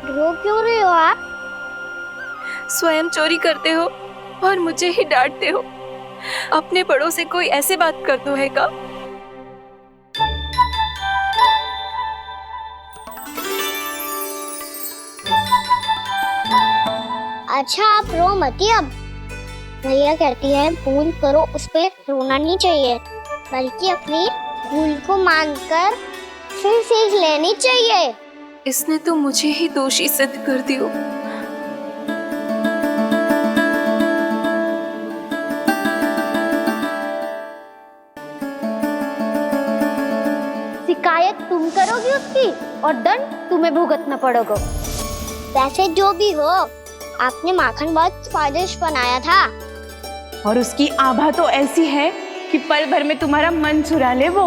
रो क्यों रहे हो आप? स्वयं चोरी करते हो और मुझे ही डांटते हो। अपने बड़ों से कोई ऐसे बात कर दो है का? अच्छा आप रो मती। अब भैया कहती है भूल करो, उस पे रोना नहीं चाहिए, बल्कि अपनी भूल को मानकर फिर सीख लेनी चाहिए। इसने तो मुझे ही दोषी सिद्ध कर दियो। शिकायत तुम करोगी उसकी और दंड तुम्हें भुगतना पड़ेगा। वैसे जो भी हो, आपने माखन बहुत स्वादिष्ट बनाया था। और उसकी आभा तो ऐसी है कि पल भर में तुम्हारा मन चुरा ले वो।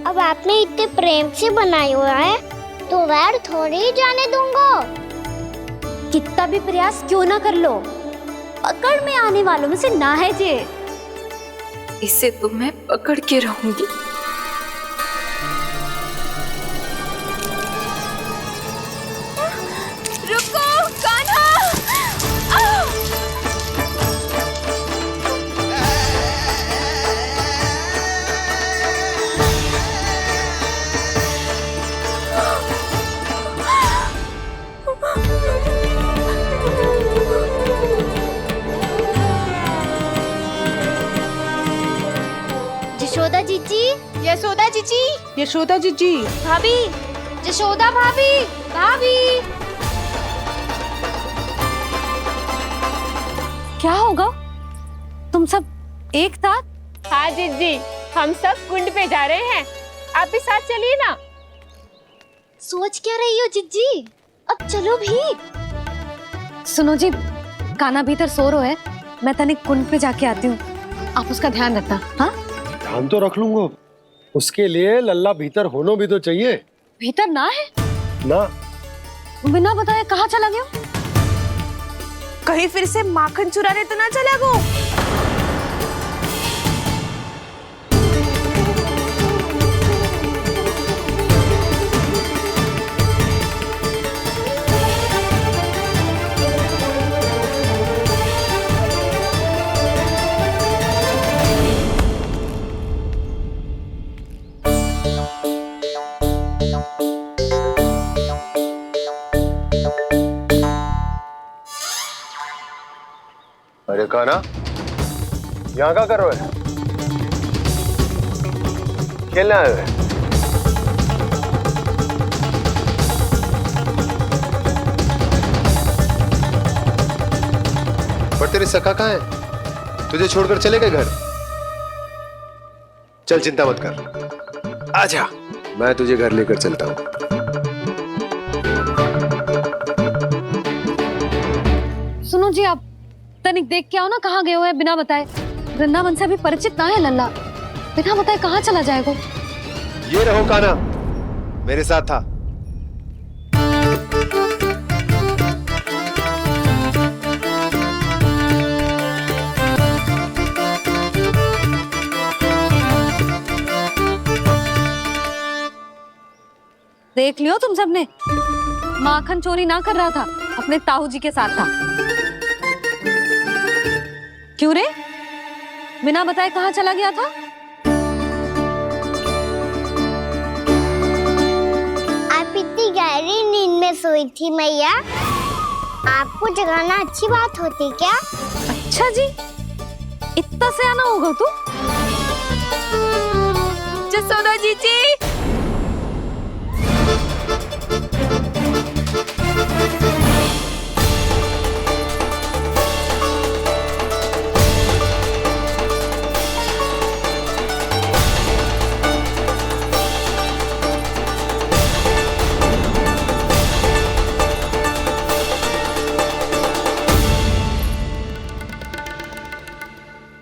अब आपने इतने प्रेम से बनाई हुआ है तो वैर थोड़ी ही जाने दूंगा। कितना भी प्रयास क्यों ना कर लो, पकड़ में आने वालों में से ना है जे। इसे तो मैं पकड़ के रहूंगी। रुको कान्हा! यशोदा जीजी, यशोदा जीजी, यशोदा जीजी, भाभी, यशोदा भाभी, भाभी। क्या होगा? तुम सब एक साथ? हाँ जीजी, हम सब कुंड पे जा रहे हैं, आप भी साथ चलिए ना। सोच क्या रही हो जिज्जी? अब चलो भी। सुनो जी, कान्हा भीतर सो रहा है, मैं तनिक कुंड पे जाके आती हूँ, आप उसका ध्यान रखना। हाँ, ध्यान तो रख लूंगा, उसके लिए लल्ला भीतर होना भी तो चाहिए। भीतर ना है ना? बिना बताए कहाँ चला गया? कहीं फिर से माखन चुराने तो ना चला गो? अरे कान्हा, यहाँ क्या कर रहे हो? खेलने आए हुए? पर तेरे सखा कहाँ है? तुझे छोड़कर चले गए घर? चल चिंता मत कर, आजा, मैं तुझे घर लेकर चलता हूँ। सुनो जी, आप तनिक देख के आओ ना कहाँ गए हुए हैं बिना बताए। वृंदावन से अभी परिचित ना है लल्ला, बिना बताए कहाँ चला जाएगा? ये रहो कान्हा, मेरे साथ था। देख लियो तुम सबने, माखन चोरी ना कर रहा था, अपने ताऊ जी के साथ था। क्यों रे, बिना बताए कहाँ चला गया था? गई थी मैया। आपको जगाना अच्छी बात होती क्या? अच्छा जी, इतना सयाना होगा तू? जसोदा जीजी,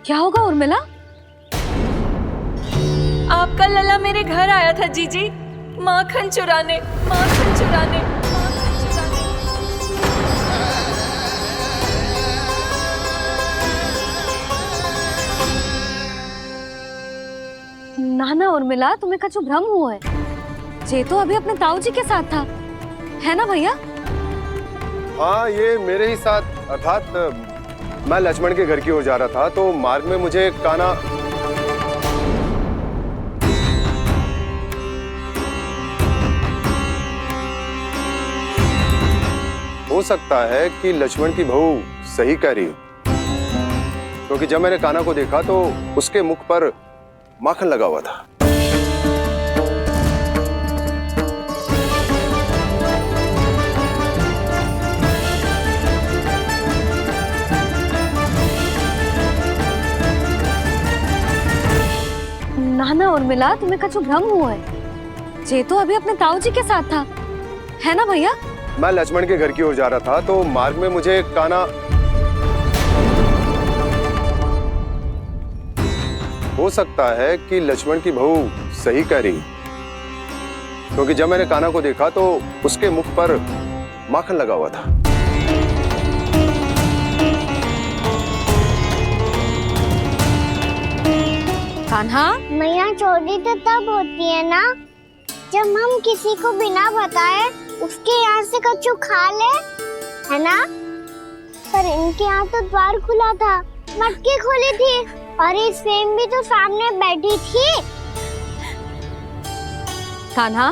क्या होगा उर्मिला? आपका लला मेरे घर आया था जीजी, माखन चुराने, माखन चुराने, माखन चुराने। ना ना उर्मिला, तुम्हें कछु भ्रम हुआ है। ये तो अभी अपने ताऊ जी के साथ था, है ना भैया? हाँ, ये मेरे ही साथ, अर्थात मैं लक्ष्मण के घर की ओर जा रहा था तो मार्ग में मुझे कान्हा हो सकता है कि लक्ष्मण की बहू सही कह रही हो, क्योंकि जब मैंने कान्हा को देखा तो उसके मुख पर माखन लगा हुआ था। ना ना उर्मिला, तुम्हें कछु भ्रम हुआ है। ये तो अभी अपने ताऊ जी के साथ था, है ना भैया? मैं लक्ष्मण के घर की ओर जा रहा था तो मार्ग में मुझे कान्हा हो सकता है कि लक्ष्मण की बहू सही कह रही, क्योंकि जब मैंने कान्हा को देखा तो उसके मुख पर माखन लगा हुआ था। कान्हा, मैया चोरी तो तब होती है ना जब हम किसी को बिना बताए उसके यहाँ से कछु खा ले, है ना? पर इनके यहाँ तो द्वार खुला था, मटकी खुली थी और इस फेम भी तो सामने बैठी थी। कान्हा,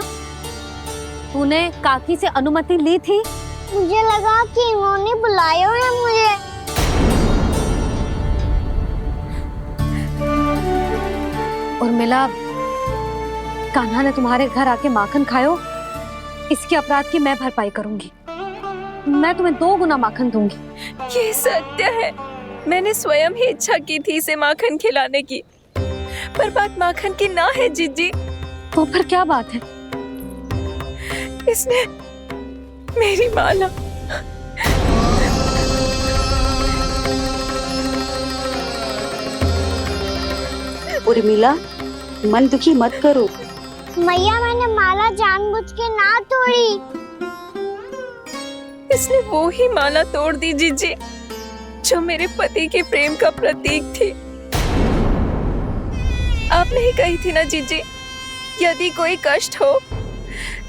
तूने काकी से अनुमति ली थी? मुझे लगा कि इन्होंने बुलाया है मुझे। उर्मिला, कान्हा ने तुम्हारे घर आके माखन खायो, इसके अपराध की मैं भरपाई करूंगी। मैं तुम्हें 2 गुना माखन दूंगी। ये सत्य है, मैंने स्वयं ही इच्छा की थी इसे माखन खिलाने की, पर बात माखन की ना है जीजी। तो फिर क्या बात है? इसने मेरी माला उर्मिला, मन दुखी मत करो। मैया, मैंने माला जानबूझ के ना तोड़ी। इसने वो ही माला तोड़ दी जीजी जो मेरे पति के प्रेम का प्रतीक थी। आपने ही कही थी ना जीजी, यदि कोई कष्ट हो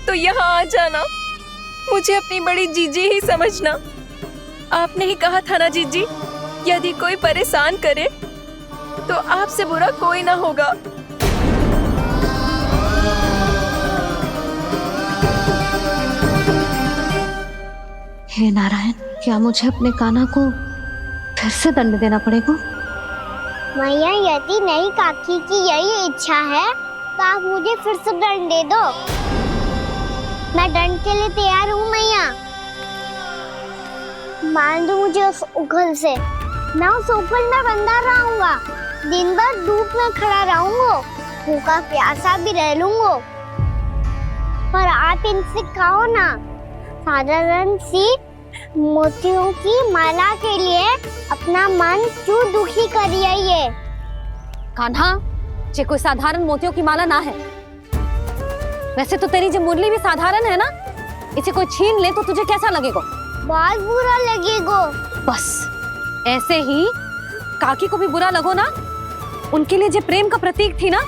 तो यहाँ आ जाना, मुझे अपनी बड़ी जीजी ही समझना। आपने ही कहा था ना जीजी, यदि कोई परेशान करे तो आपसे बुरा कोई ना होगा। हे नारायण, क्या मुझे अपने कान्हा को फिर से दंड देना पड़ेगा? मैया, यदि नहीं काकी की यही इच्छा है तो आप मुझे फिर से दंड दे दो। मैं दंड के लिए तैयार हूँ मैया। मान दो मुझे उस उखल से, मैं उस ऊपर में बंधा रहूंगा, दिन भर धूप में खड़ा रहूंगा, भूखा प्यासा भी रह लूंगा। पर आप इनसे कहो ना, साधारण सी मोतियों की माला के लिए अपना मन क्यों दुखी करिए? ये कान्हा, ये कोई साधारण मोतियों की माला ना है। वैसे तो तेरी जो मुरली भी साधारण है ना, इसे कोई छीन ले तो तुझे कैसा लगेगा? बहुत बुरा लगेगा। बस ऐसे ही काकी को भी बुरा लगो ना। उनके लिए जो प्रेम का प्रतीक थी ना,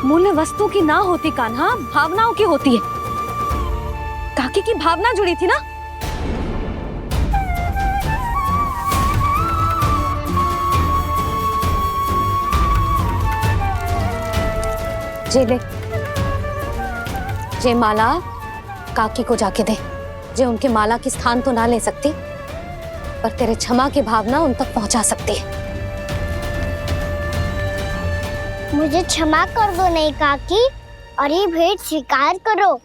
मूल्य वस्तु की ना होती कान्हा, भावनाओं की होती है। काकी की भावना जुड़ी थी ना। जे ले, जे माला काकी को जाके दे, जो उनके माला की स्थान तो ना ले सकती, पर तेरे क्षमा की भावना उन तक पहुंचा सकती है। मुझे क्षमा कर दो नहीं काकी, और ये भेंट स्वीकार करो।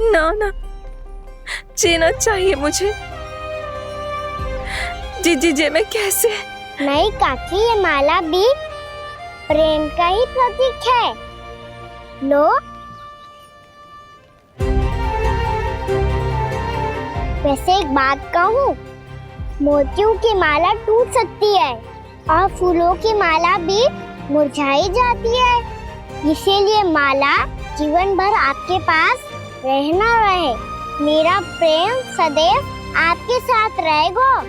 ना ना, जीना चाहिए मुझे। जी जे मैं कैसे? नहीं काकी, ये माला भी प्रेम का ही प्रतीक है। लो। वैसे एक बात कहूँ, मोतियों की माला टूट सकती है और फूलों की माला भी मुरझाई जाती है। इसीलिए माला जीवन भर आपके पास रहना रहे। मेरा प्रेम सदैव आपके साथ रहेगा।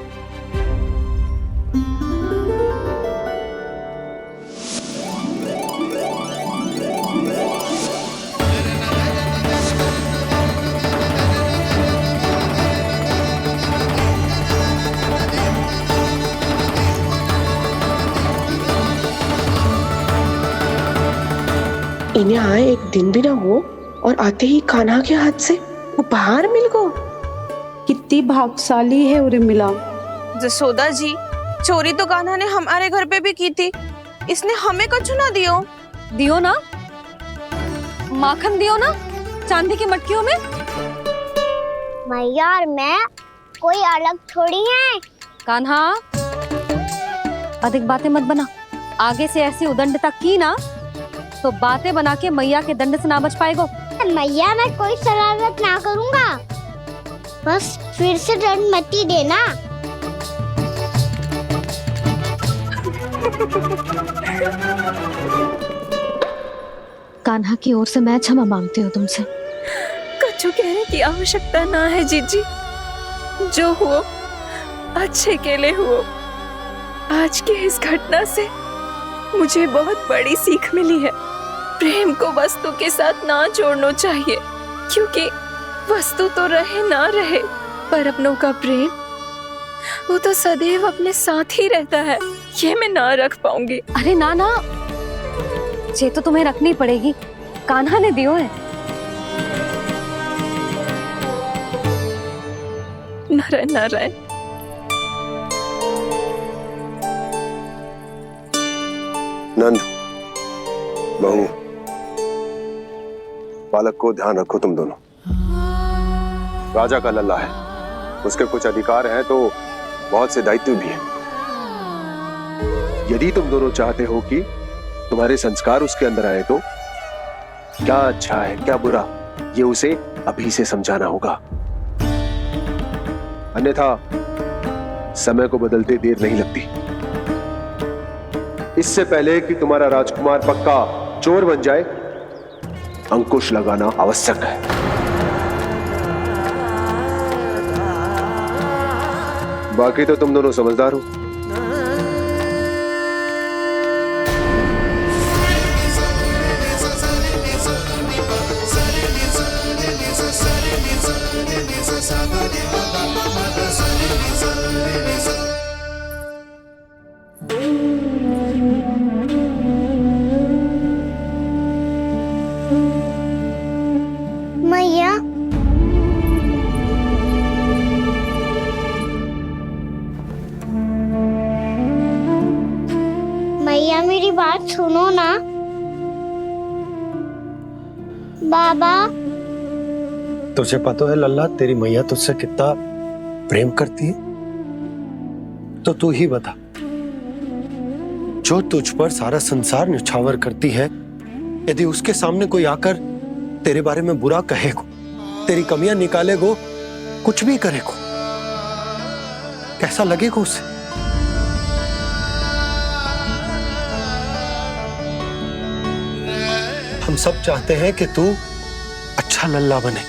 इन्हें आए एक दिन भी ना हो और आते ही कान्हा के हाथ से उपहार मिल गो। कितनी भाग्यशाली है उर्मिला। जसोदा जी, चोरी तो कान्हा ने हमारे घर पे भी की थी, इसने हमें कुछ ना दियो। दियो ना, माखन दियो ना चांदी की मटकियों में। मैया और मैं कोई अलग थोड़ी हैं। कान्हा, अधिक बातें मत बना। आगे से ऐसी उदंडता की ना तो बातें बना के मैया के दंड से ना बच पाएगो। मैया, मैं कोई शरारत ना करूंगा, बस फिर से दंड मत ही देना। कान्हा की ओर से मैं क्षमा मांगती हूँ तुमसे। कछु कहने की आवश्यकता ना है जीजी, जो हुआ अच्छे के लिए हुआ। आज की इस घटना से मुझे बहुत बड़ी सीख मिली है। प्रेम को वस्तु के साथ ना जोड़ना चाहिए, क्योंकि वस्तु तो रहे ना रहे, पर अपनों का प्रेम वो तो सदैव अपने साथ ही रहता है। ये मैं ना रख पाऊंगी। अरे ना ना, ये तो तुम्हें रखनी पड़ेगी। कान्हा ने दियो है। नारायण नारायण। नंद, बहू, बालक को ध्यान रखो तुम दोनों। राजा का लल्ला है, उसके कुछ अधिकार हैं तो बहुत से दायित्व भी हैं। यदि तुम दोनों चाहते हो कि तुम्हारे संस्कार उसके अंदर आए तो क्या अच्छा है क्या बुरा, ये उसे अभी से समझाना होगा। अन्यथा समय को बदलते देर नहीं लगती। इससे पहले कि तुम्हारा राजकुमार पक्का चोर बन जाए, अंकुश लगाना आवश्यक है। बाकी तो तुम दोनों समझदार हो। मैया, मैया मेरी बात सुनो ना। बाबा, तुझे पता है लल्ला, तेरी मैया तुझसे कितना प्रेम करती है? तो तू ही बता, जो तुझ पर सारा संसार निछावर करती है, यदि उसके सामने कोई आकर तेरे बारे में बुरा कहेगो, तेरी कमियां निकालेगो, कुछ भी करेगो, कैसा लगेगा उसे? हम सब चाहते हैं कि तू अच्छा लल्ला बने,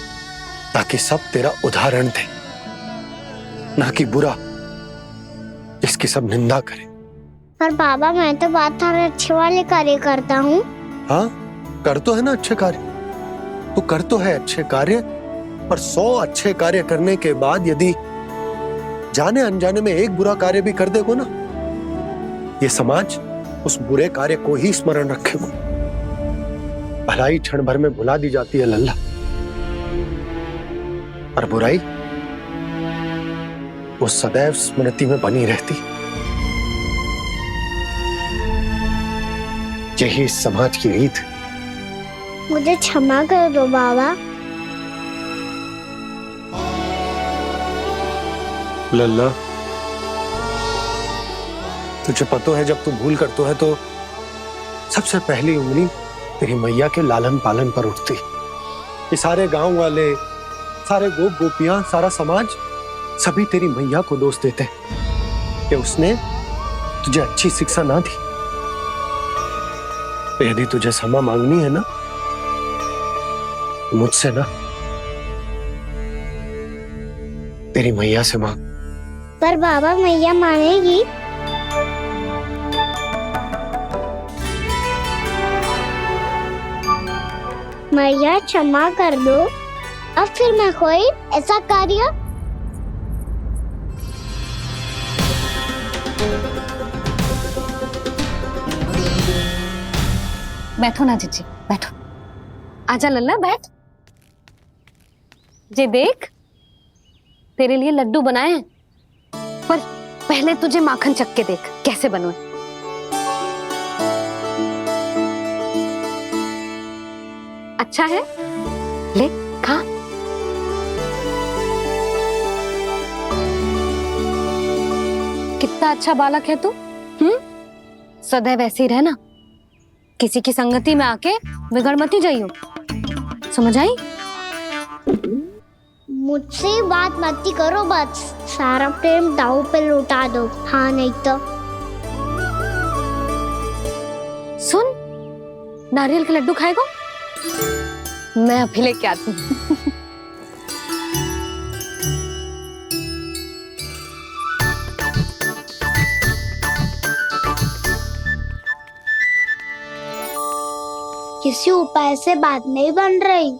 ताकि सब तेरा उदाहरण दे, ना कि बुरा जिसकी सब निंदा करे। पर बाबा, मैं तो बात हर अच्छे वाले कार्य करता हूँ। हाँ, कर तो है ना अच्छे कार्य, तू कर तो है अच्छे कार्य, पर 100 अच्छे कार्य करने के बाद यदि जाने अनजाने में एक बुरा कार्य भी कर देगो ना, ये समाज उस बुरे कार्य को ही स्मरण रखेगो। भलाई क्षण भर में भुला दी जाती है लल्ला। और बुराई वो सदैव स्मृति में बनी रहती। यही इस समाज की रीत। मुझे क्षमा कर दो बाबा। लल्ला, तुझे पता है जब तू भूल करतो है तो सबसे पहली उंगली तेरी मैया के लालन पालन पर उठती। ये सारे गांव वाले, सारे गोप गोपियां, सारा समाज सभी तेरी मैया को दोष देते कि उसने तुझे अच्छी शिक्षा ना दी। तो यदि तुझे क्षमा मांगनी है ना, मुझसे ना, तेरी मैया से मांग। पर बाबा मैया मानेगी? मैया क्षमा कर दो। अब फिर मैं कोई ऐसा कार्य बैठो ना जीजी, बैठो। आजा लल्ला, बैठ। जे देख, तेरे लिए लड्डू बनाए हैं, पर पहले तुझे माखन चख के देख कैसे बनो। अच्छा है, ले खा। कितना अच्छा बालक है तू। सदैव ऐसे ही रहना, किसी की संगति में आके बिगड़ मत ही जाइयो, समझ आई? मुझसे बात मत ही करो, बस सारा प्रेम दाव पे लौटा दो। हाँ नहीं तो सुन, नारियल के लड्डू खाएगा? मैं अभी लेके आती हूँ। किसी उपाय से बात नहीं बन रही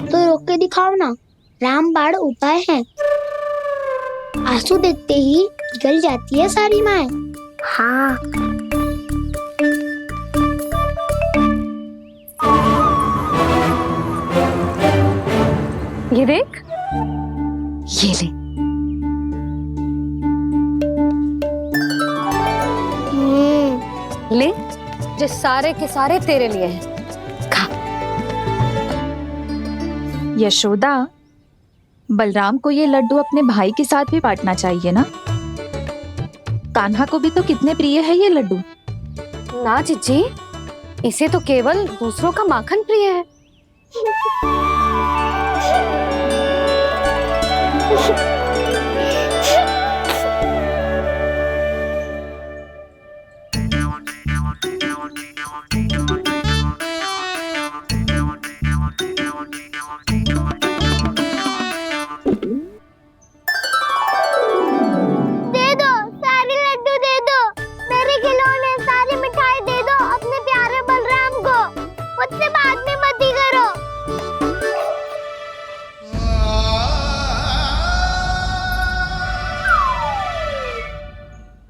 तो रोक के दिखाओ ना। रामबाण उपाय है। आंसू देखते ही जल जाती है सारी माए। हाँ ये देख, ये ले। ले, जो सारे के सारे तेरे लिए हैं, खा। यशोदा, बलराम को ये लड्डू अपने भाई के साथ भी बांटना चाहिए ना। कान्हा को भी तो कितने प्रिय है ये लड्डू। ना जीजी, इसे तो केवल दूसरों का माखन प्रिय है। दे दो, सारे लड्डू दे दो, मेरे खिलौने, सारी मिठाई दे दो अपने प्यारे बलराम को। मुझसे बात में मत ही करो।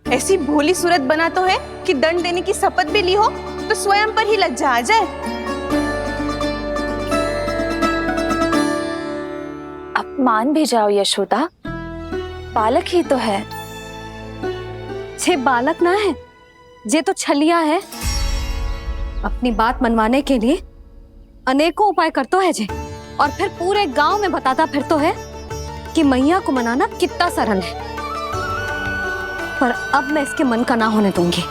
ऐसी भोली सूरत बना तो है कि दंड देने की शपथ भी ली हो तो स्वयं पर ही लज्जा आ जाए। अपमान भी जाओ यशोदा, बालक ही तो है। छे बालक ना है, जे तो छलिया है। अपनी बात मनवाने के लिए अनेकों उपाय करतो है जे, और फिर पूरे गांव में बताता फिरतो है कि मैया को मनाना कितना सरल है। पर अब मैं इसके मन का ना होने दूंगी।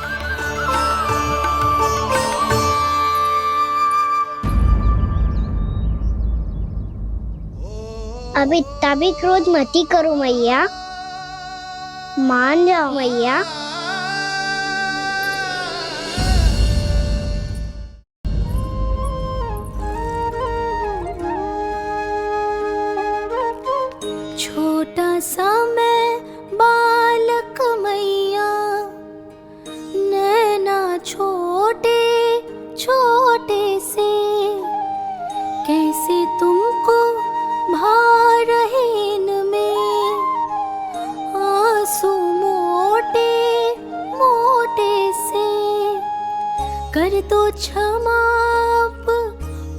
अब इतना भी क्रोध मत ही करो मैया, मान जाओ मैया। छोटा सा मैं बालक मैया, नैना छोटे छोटे से, कैसे तुमको भा रहे इनमें आंसू मोटे मोटे से। कर दो क्षमा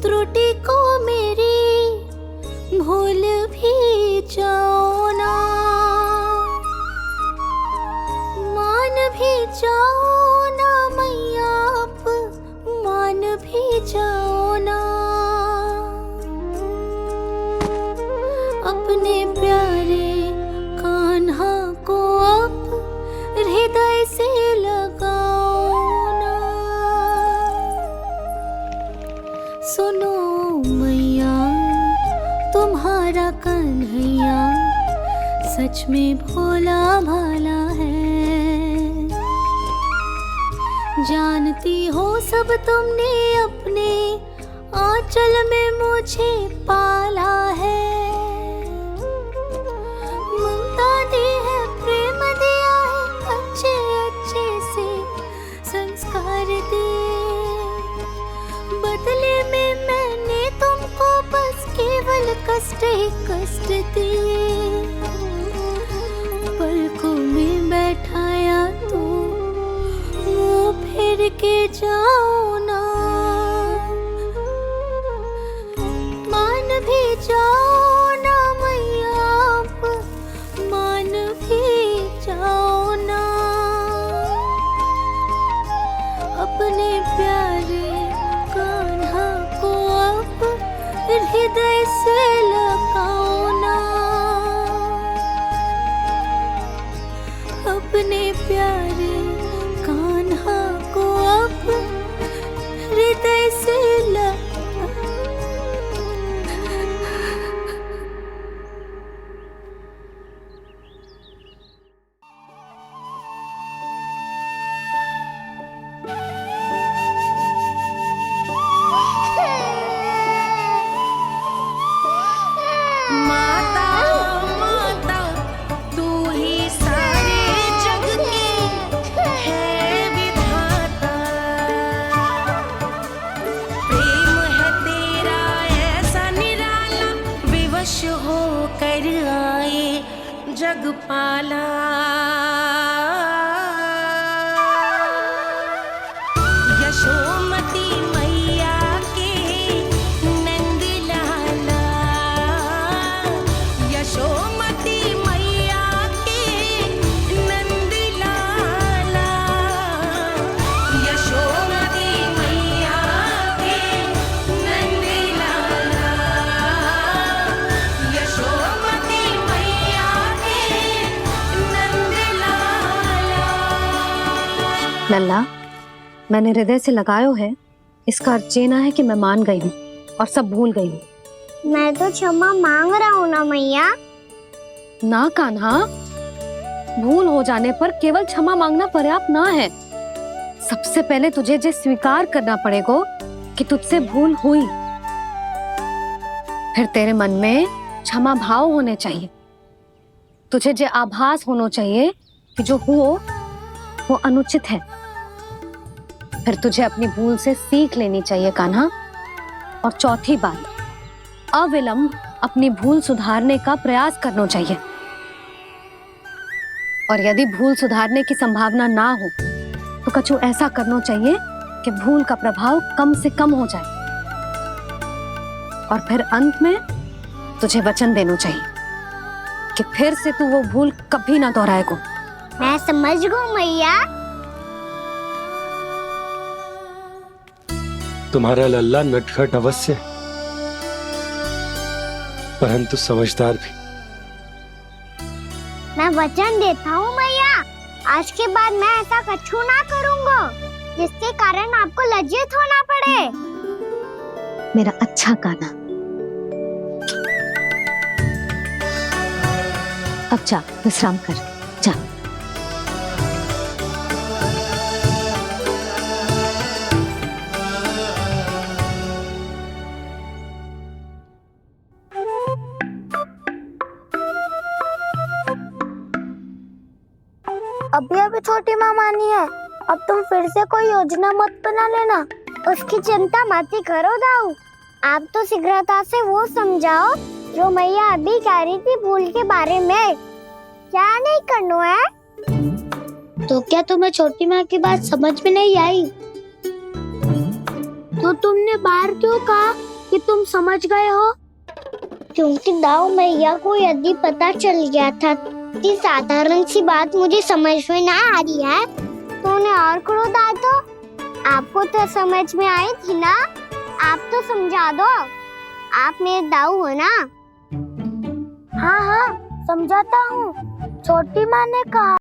त्रुटि को मेरी, प्यारे कान्हा को अब हृदय से लगाओ ना। सुनो मैया तुम्हारा कन्हैया सच में भोला भाला है। जानती हो सब तुमने अपने आंचल में मुझे पाला है। ममता दी है, प्रेम दिया है, अच्छे अच्छे से संस्कार दिए। बदले में मैंने तुमको बस केवल कष्ट ही कष्ट दिए। पलकों में बैठाया तो मुंह फेर के जाओ ना। मान भी जाओ ना मैया, आप मान भी जाओ ना। अपने प्यारे कान्हा को अब हृदय से लगाओ ना। अपने प्यारे कान्हा को अब हृदय से माता माता तू ही सारे जग की है विधाता। प्रेम है तेरा ऐसा निराला, विवश हो कर आए जग पाला। यशोमती मैया के नंद लाला। यशोमती मैया के नंद लाला। यशोमती मैया के नंद लाला। यशोमती मैया के नंद लाला। लल्ला, मैंने हृदय से लगायो है, इसका अर्थ ये ना है कि मैं मान गई हूँ और सब भूल गई हूँ। मैं तो क्षमा मांग रहा हूँ ना मैया। ना कान्हा, भूल हो जाने पर केवल क्षमा मांगना पर्याप्त ना है। सबसे पहले तुझे ये स्वीकार करना पड़ेगा कि तुझसे भूल हुई। फिर तेरे मन में क्षमा भाव होने चाहिए। तुझे ये आभास होना चाहिए कि जो हुआ वो अनुचित है। फिर तुझे अपनी भूल से सीख लेनी चाहिए कान्हा। और चौथी बात, अविलंब अपनी भूल सुधारने का प्रयास करना चाहिए। और यदि भूल सुधारने की संभावना ना हो तो कछु ऐसा करना चाहिए कि भूल का प्रभाव कम से कम हो जाए। और फिर अंत में तुझे वचन देना चाहिए कि फिर से तू वो भूल कभी ना दोहराएगा। मैं समझ गई मैया। तुम्हारा लल्ला नटखट अवश्य, परंतु समझदार भी। मैं वचन देता हूँ मैया, आज के बाद मैं ऐसा कछु ना करूँगा जिसके कारण आपको लज्जित होना पड़े। मेरा अच्छा कान्हा, अब जा विश्राम कर, जा। अभी अभी छोटी माँ मानी है, अब तुम फिर से कोई योजना मत बना लेना। उसकी चिंता मत ही करो दाऊ। आप तो शीघ्रता से वो समझाओ जो मैया अभी कह रही थी भूल के बारे में। क्या नहीं करना है? तो क्या तुम्हें छोटी माँ की बात समझ में नहीं आई? तो तुमने बाहर क्यों कहा कि तुम समझ गए हो? क्योंकि दाऊ मैया को यदि पता चल गया था कि साधारण सी बात मुझे समझ में ना आ रही है तो उन्हें और क्रोध आया। तो आपको तो समझ में आई थी ना, आप तो समझा दो। आप मेरे दाऊ हो ना। हाँ हाँ समझाता हूँ। छोटी माँ ने कहा